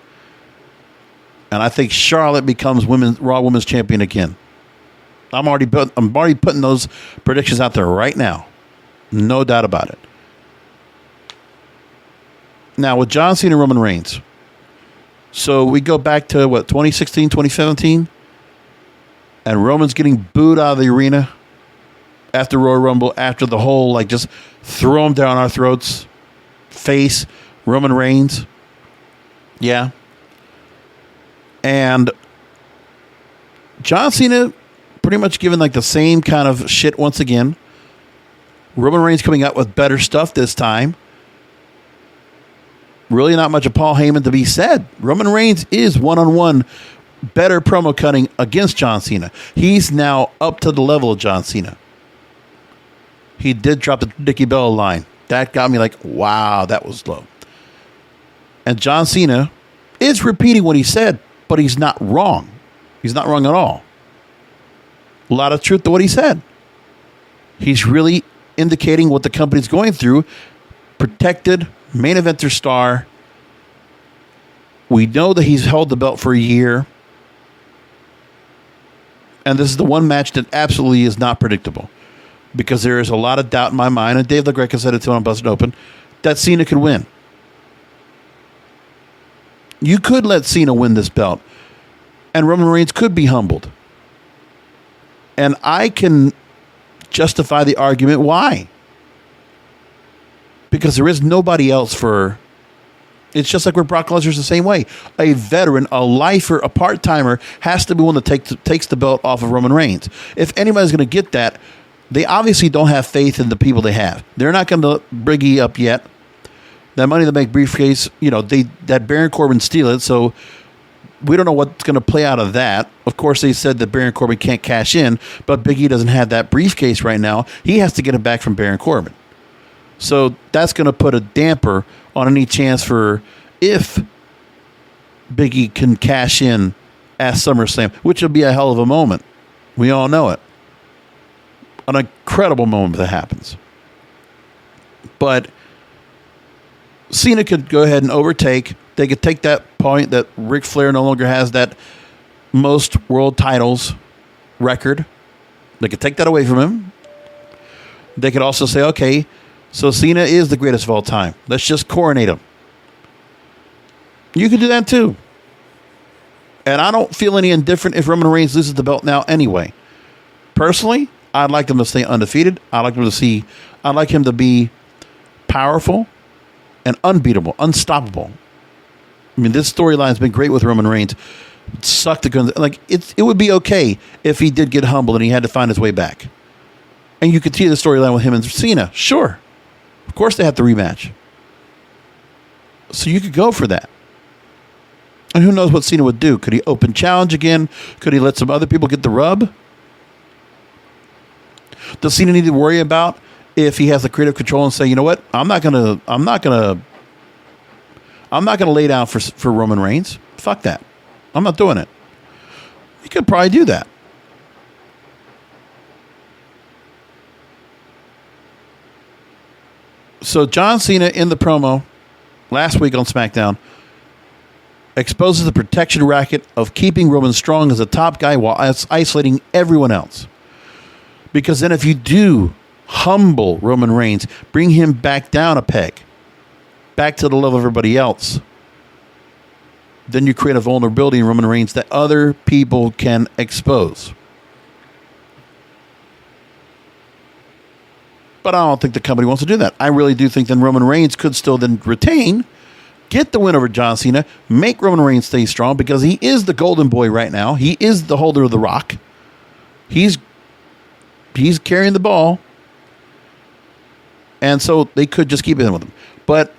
And I think Charlotte becomes Raw Women's Champion again. I'm already putting those predictions out there right now. No doubt about it. Now, with John Cena and Roman Reigns. So we go back to, 2016, 2017? And Roman's getting booed out of the arena after Royal Rumble, after the whole, just throw him down our throats face Roman Reigns. Yeah. And John Cena pretty much given the same kind of shit once again. Roman Reigns coming out with better stuff this time. Really not much of Paul Heyman to be said. Roman Reigns is one-on-one better promo cutting against John Cena. He's now up to the level of John Cena. He did drop the Nikki Bella line. That got me wow, that was low. And John Cena is repeating what he said, but he's not wrong. He's not wrong at all. A lot of truth to what he said. He's really indicating what the company's going through. Protected main eventer star. We know that he's held the belt for a year. And this is the one match that absolutely is not predictable. Because there is a lot of doubt in my mind, and Dave LaGreca said it too on Busted Open, that Cena could win. You could let Cena win this belt, and Roman Reigns could be humbled. And I can justify the argument why. Because there is nobody else for... It's just like with Brock Lesnar's the same way. A veteran, a lifer, a part-timer has to be one that takes the belt off of Roman Reigns. If anybody's going to get that, they obviously don't have faith in the people they have. They're not going to Briggy up yet. That Money in the Bank briefcase, that Baron Corbin steal it, so we don't know what's going to play out of that. Of course, they said that Baron Corbin can't cash in, but Big E doesn't have that briefcase right now. He has to get it back from Baron Corbin. So that's going to put a damper on any chance for if Big E can cash in at SummerSlam, which will be a hell of a moment. We all know it. An incredible moment that happens. But Cena could go ahead and overtake. They could take that point that Ric Flair no longer has that most world titles record. They could take that away from him. They could also say, okay, so Cena is the greatest of all time. Let's just coronate him. You could do that too. And I don't feel any indifferent if Roman Reigns loses the belt now anyway. Personally, I'd like him to stay undefeated. I'd like him to be powerful and unbeatable, unstoppable. I mean, this storyline's been great with Roman Reigns. It sucked to go. It would be okay if he did get humbled and he had to find his way back. And you could see the storyline with him and Cena. Sure. Of course they have to rematch. So you could go for that. And who knows what Cena would do? Could he open challenge again? Could he let some other people get the rub? Does Cena need to worry about if he has the creative control and say, you know what? I'm not gonna lay down for Roman Reigns. Fuck that. I'm not doing it. He could probably do that. So John Cena in the promo last week on SmackDown exposes the protection racket of keeping Roman strong as a top guy while isolating everyone else. Because then if you do humble Roman Reigns, bring him back down a peg, back to the level of everybody else, then you create a vulnerability in Roman Reigns that other people can expose. But I don't think the company wants to do that. I really do think then Roman Reigns could still then retain, get the win over John Cena, make Roman Reigns stay strong because he is the golden boy right now. He is the holder of the rock. He's carrying the ball. And so they could just keep it in with him. But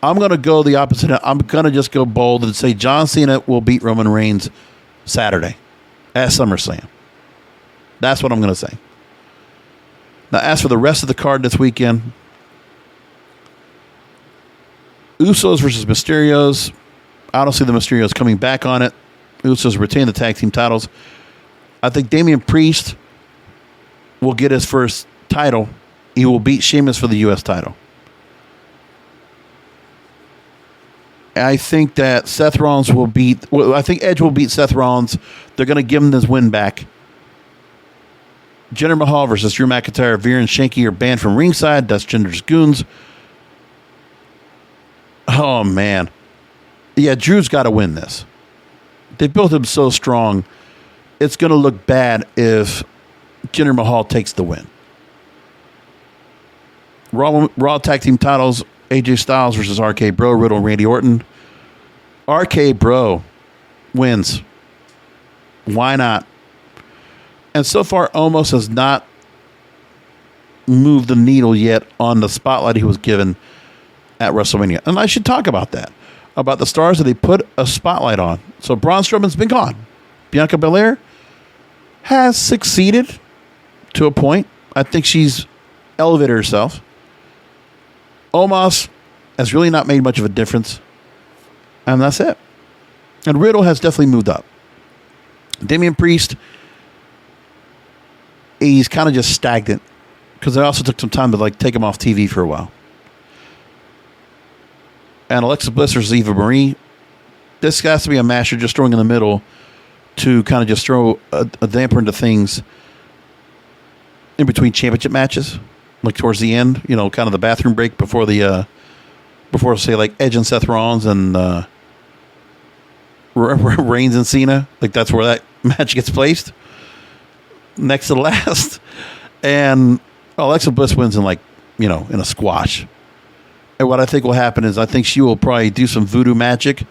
I'm going to go the opposite. I'm going to just go bold and say John Cena will beat Roman Reigns Saturday at SummerSlam. That's what I'm going to say. Now, as for the rest of the card this weekend, Usos versus Mysterios. I don't see the Mysterios coming back on it. Usos retain the tag team titles. I think Damian Priest will get his first title. He will beat Sheamus for the U.S. title. I think that Seth Rollins will beat... Well, I think Edge will beat Seth Rollins. They're going to give him this win back. Jinder Mahal versus Drew McIntyre. Veer and Shanky are banned from ringside. That's Jinder's goons. Oh, man. Yeah, Drew's got to win this. They built him so strong. It's going to look bad if Jinder Mahal takes the win. Raw Tag Team titles, AJ Styles versus RK Bro, Riddle, and Randy Orton. RK Bro wins. Why not? And so far, Omos has not moved the needle yet on the spotlight he was given at WrestleMania. And I should talk about that, about the stars that they put a spotlight on. So Braun Strowman's been gone. Bianca Belair has succeeded to a point. I think she's elevated herself. Omos has really not made much of a difference. And that's it. And Riddle has definitely moved up. Damian Priest, he's kind of just stagnant because they also took some time to take him off TV for a while. And Alexa Bliss versus Eva Marie. This has to be a match you're just throwing in the middle to kind of just throw a damper into things in between championship matches, like towards the end, kind of the bathroom break before say like Edge and Seth Rollins and Reigns and Cena. Like that's where that match gets placed next to the last. And Alexa Bliss wins in in a squash. And what I think will happen is I think she will probably do some voodoo magic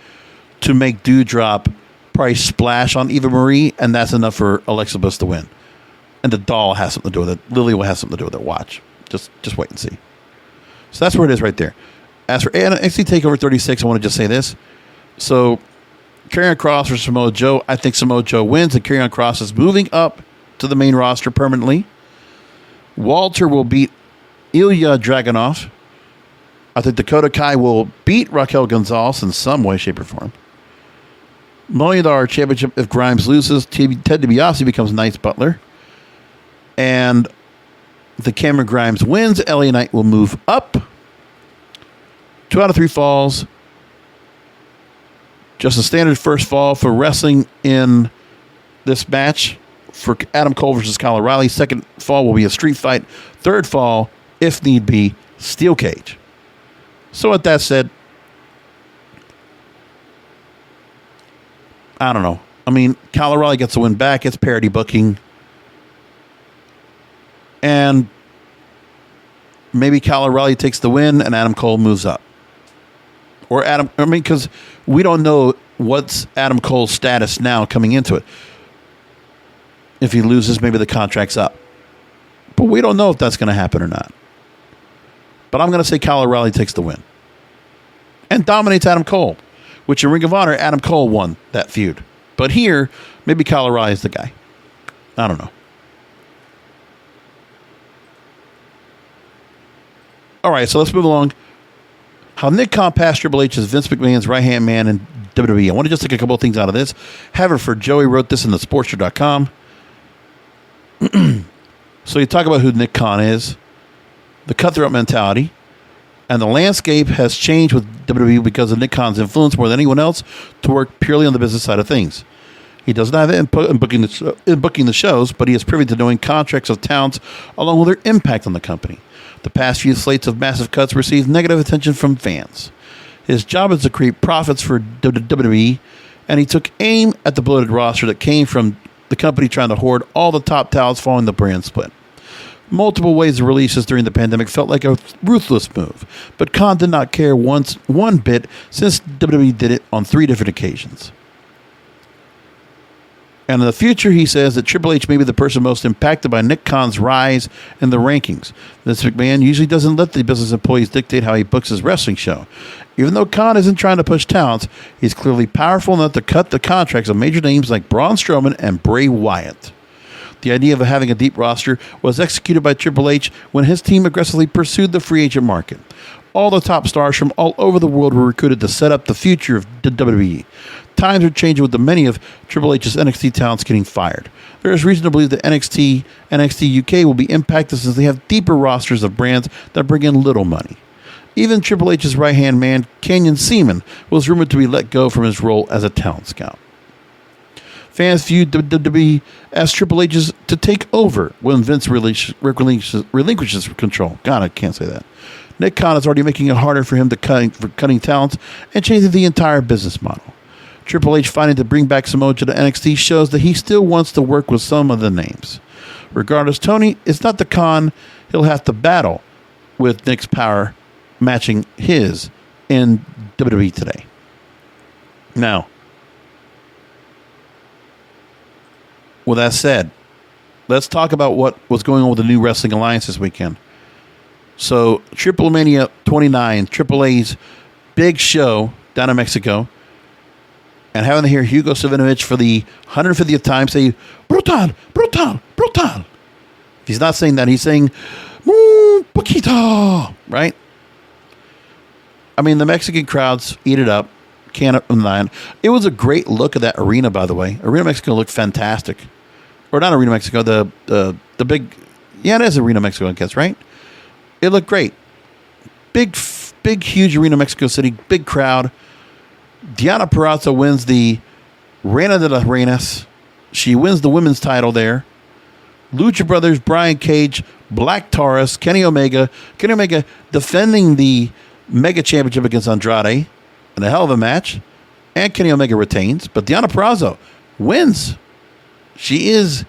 to make Doudrop probably splash on Eva Marie, and that's enough for Alexa Bliss to win. And the doll has something to do with it. Lily will have something to do with it. Watch. Just wait and see. So that's where it is right there. As for NXT TakeOver 36, I want to just say this. So, Karrion Kross versus Samoa Joe. I think Samoa Joe wins, and Karrion Kross is moving up to the main roster permanently. Walter will beat Ilya Dragunov. I think Dakota Kai will beat Raquel Gonzalez in some way, shape, or form. $1 Million Championship if Grimes loses. Ted DiBiase becomes Knight's butler. And the Cameron Grimes wins. LA Knight will move up. 2 out of 3 falls. Just a standard first fall for wrestling in this match for Adam Cole versus Kyle O'Reilly. Second fall will be a street fight. Third fall, if need be, steel cage. So with that said, I don't know. I mean, Kyle O'Reilly gets the win back. It's parody booking. And maybe Kyle O'Reilly takes the win and Adam Cole moves up. Or because we don't know what's Adam Cole's status now coming into it. If he loses, maybe the contract's up. But we don't know if that's going to happen or not. But I'm going to say Kyle O'Reilly takes the win. And dominates Adam Cole. Which in Ring of Honor, Adam Cole won that feud. But here, maybe Kyle O'Reilly is the guy. I don't know. All right, so let's move along. How Nick Khan passed Triple H as Vince McMahon's right-hand man in WWE. I want to just take a couple of things out of this. Haverford Joey wrote this in the Sportster.com. So you talk about who Nick Khan is, the cutthroat mentality, and the landscape has changed with WWE because of Nick Khan's influence more than anyone else to work purely on the business side of things. He does not have input in booking the shows, but he is privy to knowing contracts of towns along with their impact on the company. The past few slates of massive cuts received negative attention from fans. His job is to create profits for WWE, and he took aim at the bloated roster that came from the company trying to hoard all the top talents following the brand split. Multiple waves of releases during the pandemic felt like a ruthless move, but Khan did not care one bit since WWE did it on 3 different occasions. And in the future, he says that Triple H may be the person most impacted by Nick Khan's rise in the rankings. Vince McMahon usually doesn't let the business employees dictate how he books his wrestling show. Even though Khan isn't trying to push talents, he's clearly powerful enough to cut the contracts of major names like Braun Strowman and Bray Wyatt. The idea of having a deep roster was executed by Triple H when his team aggressively pursued the free agent market. All the top stars from all over the world were recruited to set up the future of WWE. Times are changing with the many of Triple H's NXT talents getting fired. There is reason to believe that NXT UK will be impacted since they have deeper rosters of brands that bring in little money. Even Triple H's right-hand man, Canyon Ceman, was rumored to be let go from his role as a talent scout. Fans viewed WWE as Triple H's to take over when Vince relinquishes control. God, I can't say that. Nick Khan is already making it harder for him to cutting talents and changing the entire business model. Triple H fighting to bring back Samoa to the NXT shows that he still wants to work with some of the names. Regardless, Tony is not the Khan he'll have to battle with Nick's power matching his in WWE today. Now, with that said, let's talk about what was going on with the new Wrestling Alliance this weekend. So, Triplemania 29, AAA's big show down in Mexico, and having to hear Hugo Savinovich for the 150th time say, brutal, brutal, brutal. If he's not saying that, he's saying, poquito, right? I mean, the Mexican crowds eat it up. Can't deny it. It was a great look at that arena, by the way. Arena Mexico looked fantastic. Or not Arena Mexico, the big, yeah, it is Arena Mexico, I guess, right? It looked great. Big, huge Arena Mexico City, big crowd. Diana Purrazzo wins the Reina de las Reinas. She wins the women's title there. Lucha Brothers, Brian Cage, Black Taurus, Kenny Omega. Kenny Omega defending the Mega Championship against Andrade in a hell of a match. And Kenny Omega retains. But Diana Purrazzo wins. She is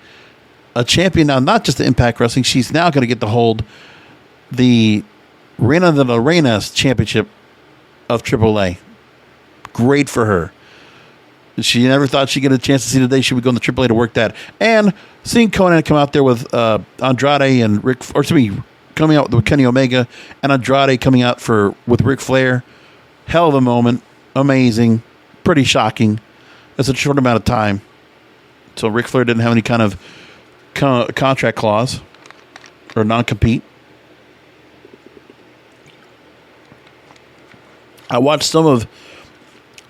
a champion now, not just the Impact Wrestling. She's now going to get to hold the Reina de las Reinas Championship of AAA. Great for her. She never thought she'd get a chance to see the day she would go in the AAA to work that. And seeing Conan come out there with Andrade and coming out with Kenny Omega and Andrade coming out with Ric Flair. Hell of a moment. Amazing. Pretty shocking. It's a short amount of time. So Ric Flair didn't have any kind of contract clause or non-compete. I watched some of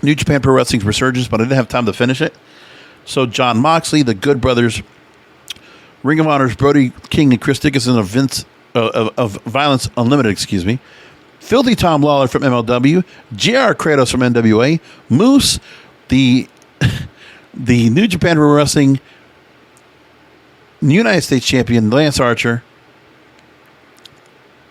New Japan Pro Wrestling's resurgence, but I didn't have time to finish it. So Jon Moxley, the Good Brothers, Ring of Honor's Brody King and Chris Dickinson of Violence Unlimited, Filthy Tom Lawler from MLW, JR Kratos from NWA, Moose, the New Japan Pro Wrestling United States Champion Lance Archer,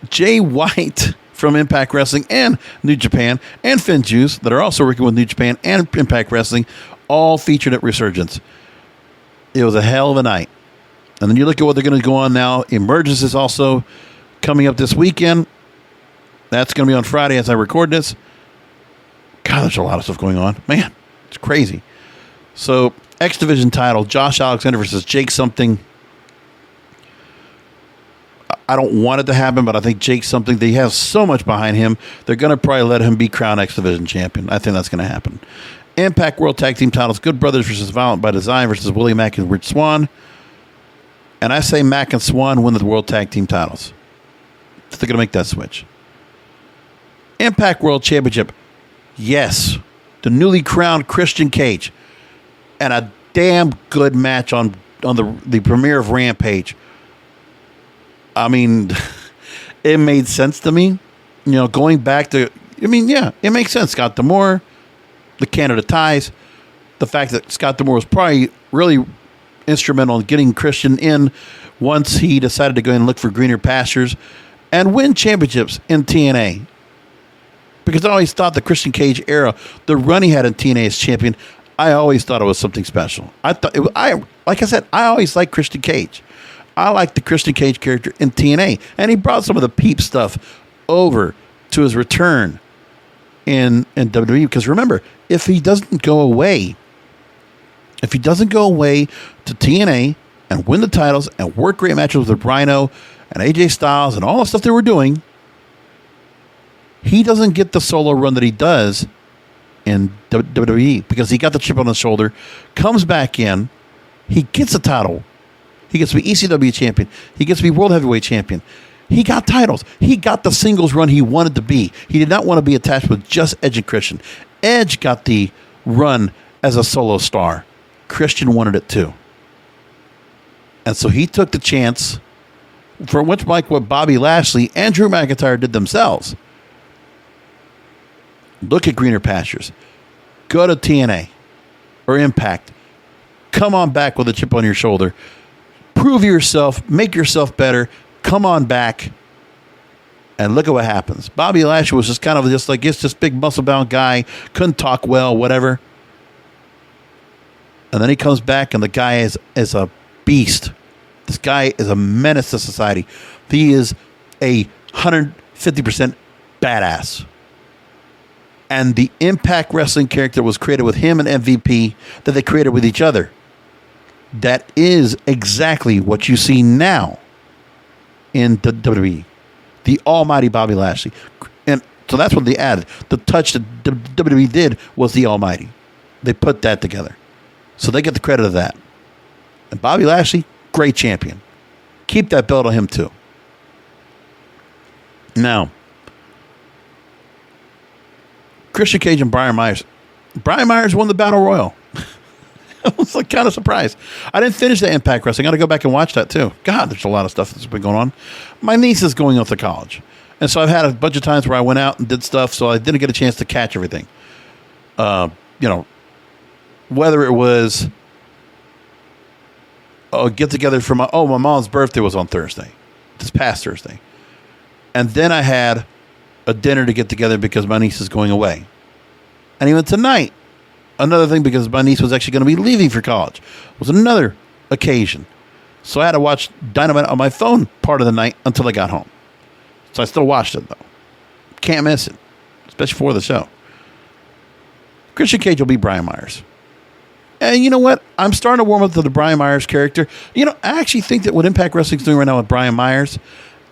Jay White from Impact Wrestling and New Japan, and Finn Juice that are also working with New Japan and Impact Wrestling, all featured at Resurgence. It was a hell of a night. And then you look at what they're going to go on now. Emergence is also coming up this weekend. That's going to be on Friday as I record this. God, there's a lot of stuff going on. Man, it's crazy. So, X Division title, Josh Alexander versus Jake something. I don't want it to happen, but I think Jake something, they have so much behind him, they're going to probably let him be crowned X Division champion. I think that's going to happen. Impact World Tag Team titles, Good Brothers versus Violent by Design versus Willie Mack and Rich Swann. And I say Mack and Swann win the World Tag Team titles. They're going to make that switch. Impact World Championship. Yes. The newly crowned Christian Cage. And a damn good match on the premiere of Rampage. I mean, it made sense to me. You know, going back to, it makes sense. Scott D'Amore, the Canada ties, the fact that Scott D'Amore was probably really instrumental in getting Christian in once he decided to go and look for greener pastures and win championships in TNA. Because I always thought the Christian Cage era, the run he had in TNA as champion, I always thought it was something special. Like I said, I always liked Christian Cage. I liked the Christian Cage character in TNA. And he brought some of the peep stuff over to his return in WWE. Because remember, if he doesn't go away to TNA and win the titles and work great matches with Rhino and AJ Styles and all the stuff they were doing, he doesn't get the solo run that he does in WWE because he got the chip on his shoulder, comes back in, he gets the title. He gets to be ECW champion. He gets to be World Heavyweight champion. He got titles. He got the singles run he wanted to be. He did not want to be attached with just Edge and Christian. Edge got the run as a solo star. Christian wanted it too. And so he took the chance for much like what Bobby Lashley and Drew McIntyre did themselves. Look at greener pastures. Go to TNA or Impact. Come on back with a chip on your shoulder. Prove yourself. Make yourself better. Come on back. And look at what happens. Bobby Lashley was just kind of just like, it's this big muscle-bound guy. Couldn't talk well, whatever. And then he comes back and the guy is a beast. This guy is a menace to society. He is a 150% badass. And the Impact Wrestling character was created with him and MVP that they created with each other. That is exactly what you see now in the WWE. The almighty Bobby Lashley. And so that's what they added. The touch that WWE did was the almighty. They put that together. So they get the credit of that. And Bobby Lashley, great champion. Keep that belt on him too. Now, Christian Cage and Brian Myers. Brian Myers won the Battle Royal. I was like kind of surprised. I didn't finish the Impact Wrestling. I got to go back and watch that too. God, there's a lot of stuff that's been going on. My niece is going off to college. And so I've had a bunch of times where I went out and did stuff, so I didn't get a chance to catch everything. Whether it was a get-together for my mom's birthday was on Thursday, this past Thursday. And then I had a dinner to get together because my niece is going away. And even tonight, another thing because my niece was actually going to be leaving for college, was another occasion. So I had to watch Dynamite on my phone part of the night until I got home. So I still watched it, though. Can't miss it, especially for the show. Christian Cage will be Brian Myers. And you know what? I'm starting to warm up to the Brian Myers character. I actually think that what Impact Wrestling's doing right now with Brian Myers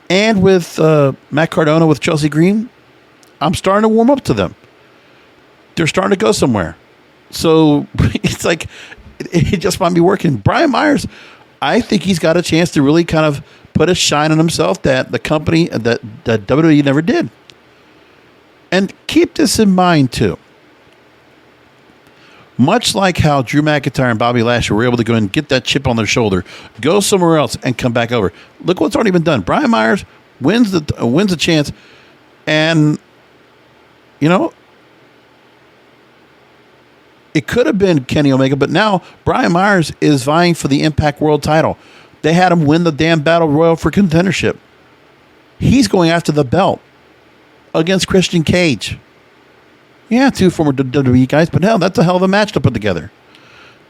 and with Matt Cardona with Chelsea Green, I'm starting to warm up to them. They're starting to go somewhere. So it's like, it just might be working. Brian Myers, I think he's got a chance to really kind of put a shine on himself that the company, that WWE never did. And keep this in mind, too. Much like how Drew McIntyre and Bobby Lashley were able to go and get that chip on their shoulder, go somewhere else and come back over. Look what's already been done. Brian Myers wins the chance, and it could have been Kenny Omega, but now Brian Myers is vying for the Impact World title. They had him win the damn Battle Royal for contendership. He's going after the belt against Christian Cage. Yeah, two former WWE guys, but hell, that's a hell of a match to put together.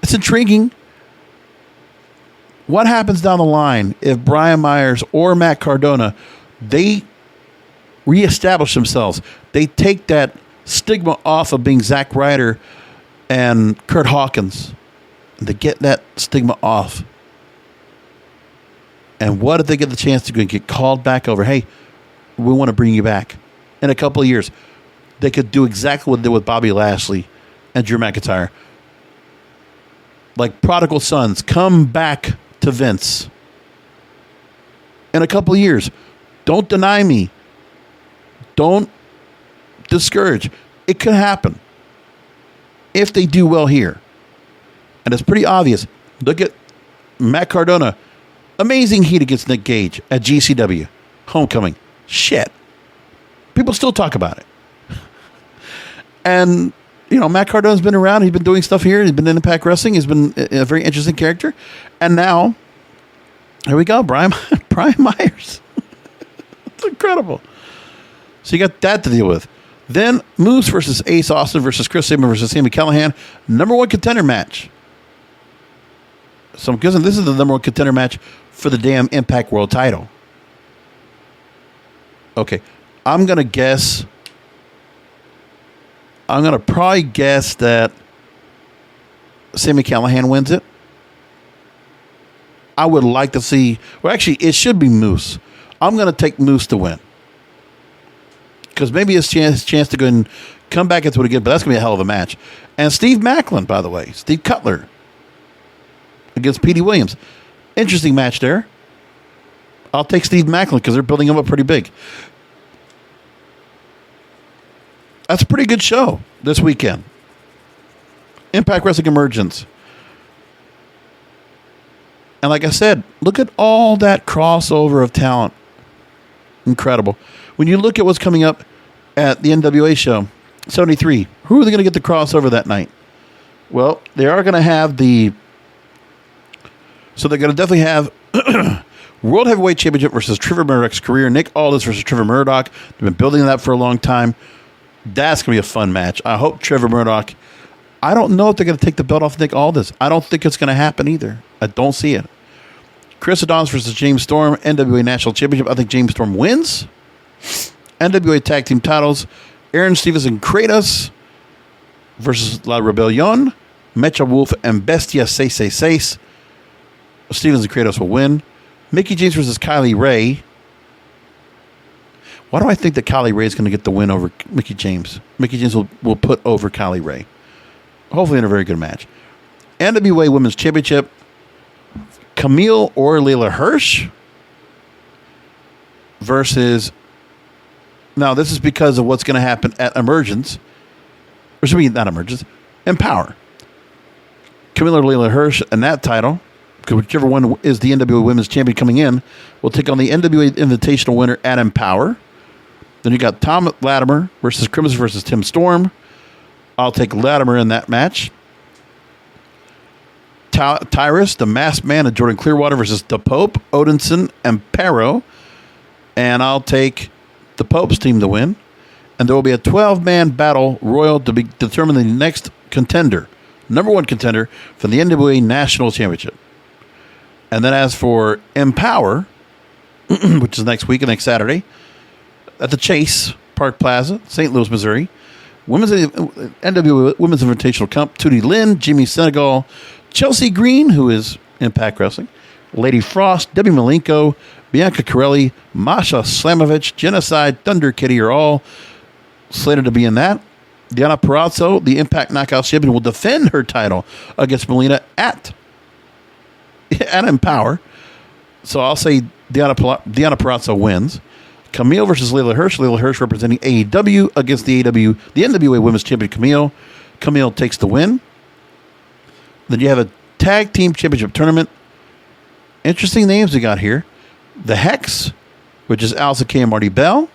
It's intriguing. What happens down the line if Brian Myers or Matt Cardona, they reestablish themselves? They take that stigma off of being Zack Ryder and Kurt Hawkins. They get that stigma off. And what if they get the chance to get called back over? Hey, we want to bring you back in a couple of years. They could do exactly what they did with Bobby Lashley and Drew McIntyre. Like prodigal sons, come back to Vince. In a couple of years. Don't deny me. Don't discourage. It could happen. If they do well here. And it's pretty obvious. Look at Matt Cardona. Amazing heat against Nick Gage at GCW. Homecoming. Shit. People still talk about it. And, Matt Cardona's been around. He's been doing stuff here. He's been in Impact Wrestling. He's been a very interesting character. And now, here we go. Brian Myers. It's incredible. So you got that to deal with. Then Moose versus Ace Austin versus Chris Sabin versus Sami Callihan. Number one contender match. So I'm guessing this is the number one contender match for the damn Impact World title. Okay. I'm going to probably guess that Sami Callihan wins it. I would like to see... Well, actually, it should be Moose. I'm going to take Moose to win. Because maybe his chance to go and come back into it again, but that's going to be a hell of a match. And Steve Maclin, by the way. Steve Cutler against Petey Williams. Interesting match there. I'll take Steve Maclin because they're building him up pretty big. That's a pretty good show this weekend. Impact Wrestling Emergence. And like I said, look at all that crossover of talent. Incredible. When you look at what's coming up at the NWA show, 73, who are they going to get the crossover that night? Well, they are going to have so they're going to definitely have World Heavyweight Championship versus Trevor Murdoch's career. Nick Aldis versus Trevor Murdoch. They've been building that for a long time. That's going to be a fun match. I hope Trevor Murdoch... I don't know if they're going to take the belt off Nick Aldis. I don't think it's going to happen either. I don't see it. Chris Adonis versus James Storm, NWA National Championship. I think James Storm wins. NWA Tag Team titles, Aaron Stevens and Kratos versus La Rebellion, Mecha Wolf and Bestia 666. Stevens and Kratos will win. Mickie James versus Kylie Ray. Why do I think that Kylie Ray is going to get the win over Mickie James? Mickie James will put over Kylie Ray. Hopefully in a very good match. NWA Women's Championship, Camille or Layla Hirsch versus... Now, this is because of what's going to happen at Emergence. Or should be not Emergence. Empower. Camille or Layla Hirsch and that title, because whichever one is the NWA Women's Champion coming in, will take on the NWA Invitational winner at Empower. Then you got Tom Latimer versus Crimson versus Tim Storm. I'll take Latimer in that match. Tyrus, the Masked Man, and Jordan Clearwater versus The Pope, Odinson, and Perro. And I'll take the Pope's team to win. And there will be a 12-man battle royal to be determine the next contender, number one contender for the NWA National Championship. And then as for Empower, which is next week and next Saturday, at the Chase Park Plaza, St. Louis, Missouri, NWA Women's Invitational Cup, Tootie Lynn, Jimmy Senegal, Chelsea Green, who is Impact Wrestling, Lady Frost, Debbie Malenko, Bianca Corelli, Masha Slamovich, Genocide, Thunder Kitty are all slated to be in that. Deonna Purrazzo, the Impact Knockout Champion, will defend her title against Melina at Empower. So I'll say Deonna Purrazzo wins. Camille versus Layla Hirsch. Layla Hirsch representing AEW against the NWA Women's Champion Camille. Camille takes the win. Then you have a Tag Team Championship Tournament. Interesting names we got here. The Hex, which is Alisa Kay and Marty Bell,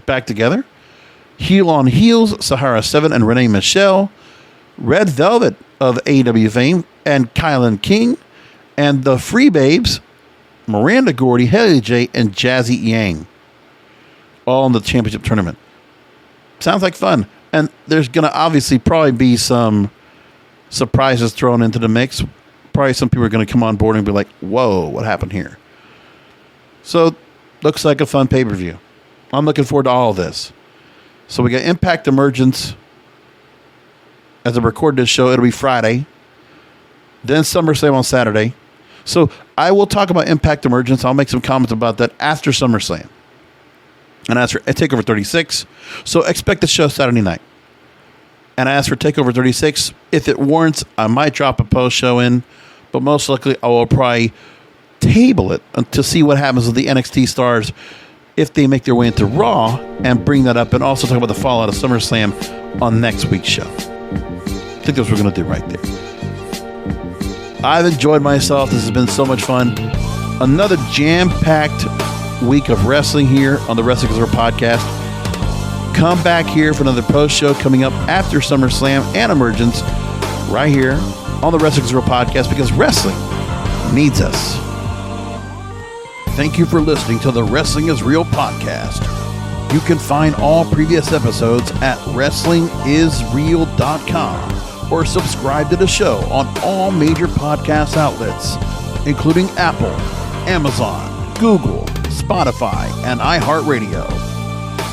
back together. Heel on Heels, Sahara 7 and Renee Michelle. Red Velvet of AEW fame and Kylan King. And the Free Babes, Miranda Gordy, Haley J, and Jazzy Yang. All in the championship tournament. Sounds like fun. And there's going to obviously probably be some surprises thrown into the mix. Probably some people are going to come on board and be like, whoa, what happened here? So, looks like a fun pay-per-view. I'm looking forward to all of this. So we got Impact Emergence. As I record this show, it'll be Friday. Then Summerslam on Saturday. So I will talk about Impact Emergence. I'll make some comments about that after Summerslam. And as for TakeOver 36, so expect the show Saturday night. And as for TakeOver 36, if it warrants, I might drop a post show in, but most likely I will probably table it to see what happens with the NXT stars if they make their way into Raw and bring that up, and also talk about the fallout of SummerSlam on next week's show. I think that's what we're going to do right there. I've enjoyed myself. This has been so much fun. Another jam-packed week of wrestling here on the Wrestling Observer Podcast. Come back here for another post show coming up after SummerSlam and Emergence right here on the Wrestling Observer Podcast, because wrestling needs us. Thank you for listening to the Wrestling is Real podcast. You can find all previous episodes at wrestlingisreal.com or subscribe to the show on all major podcast outlets, including Apple, Amazon, Google, Spotify, and iHeartRadio.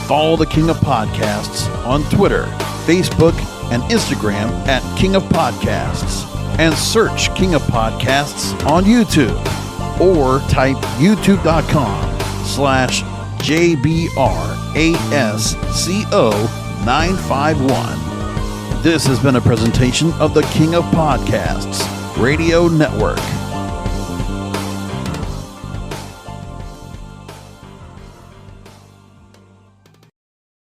Follow the King of Podcasts on Twitter, Facebook, and Instagram at King of Podcasts, and search King of Podcasts on YouTube, or type youtube.com/JBRASCO951. This has been a presentation of the King of Podcasts Radio Network.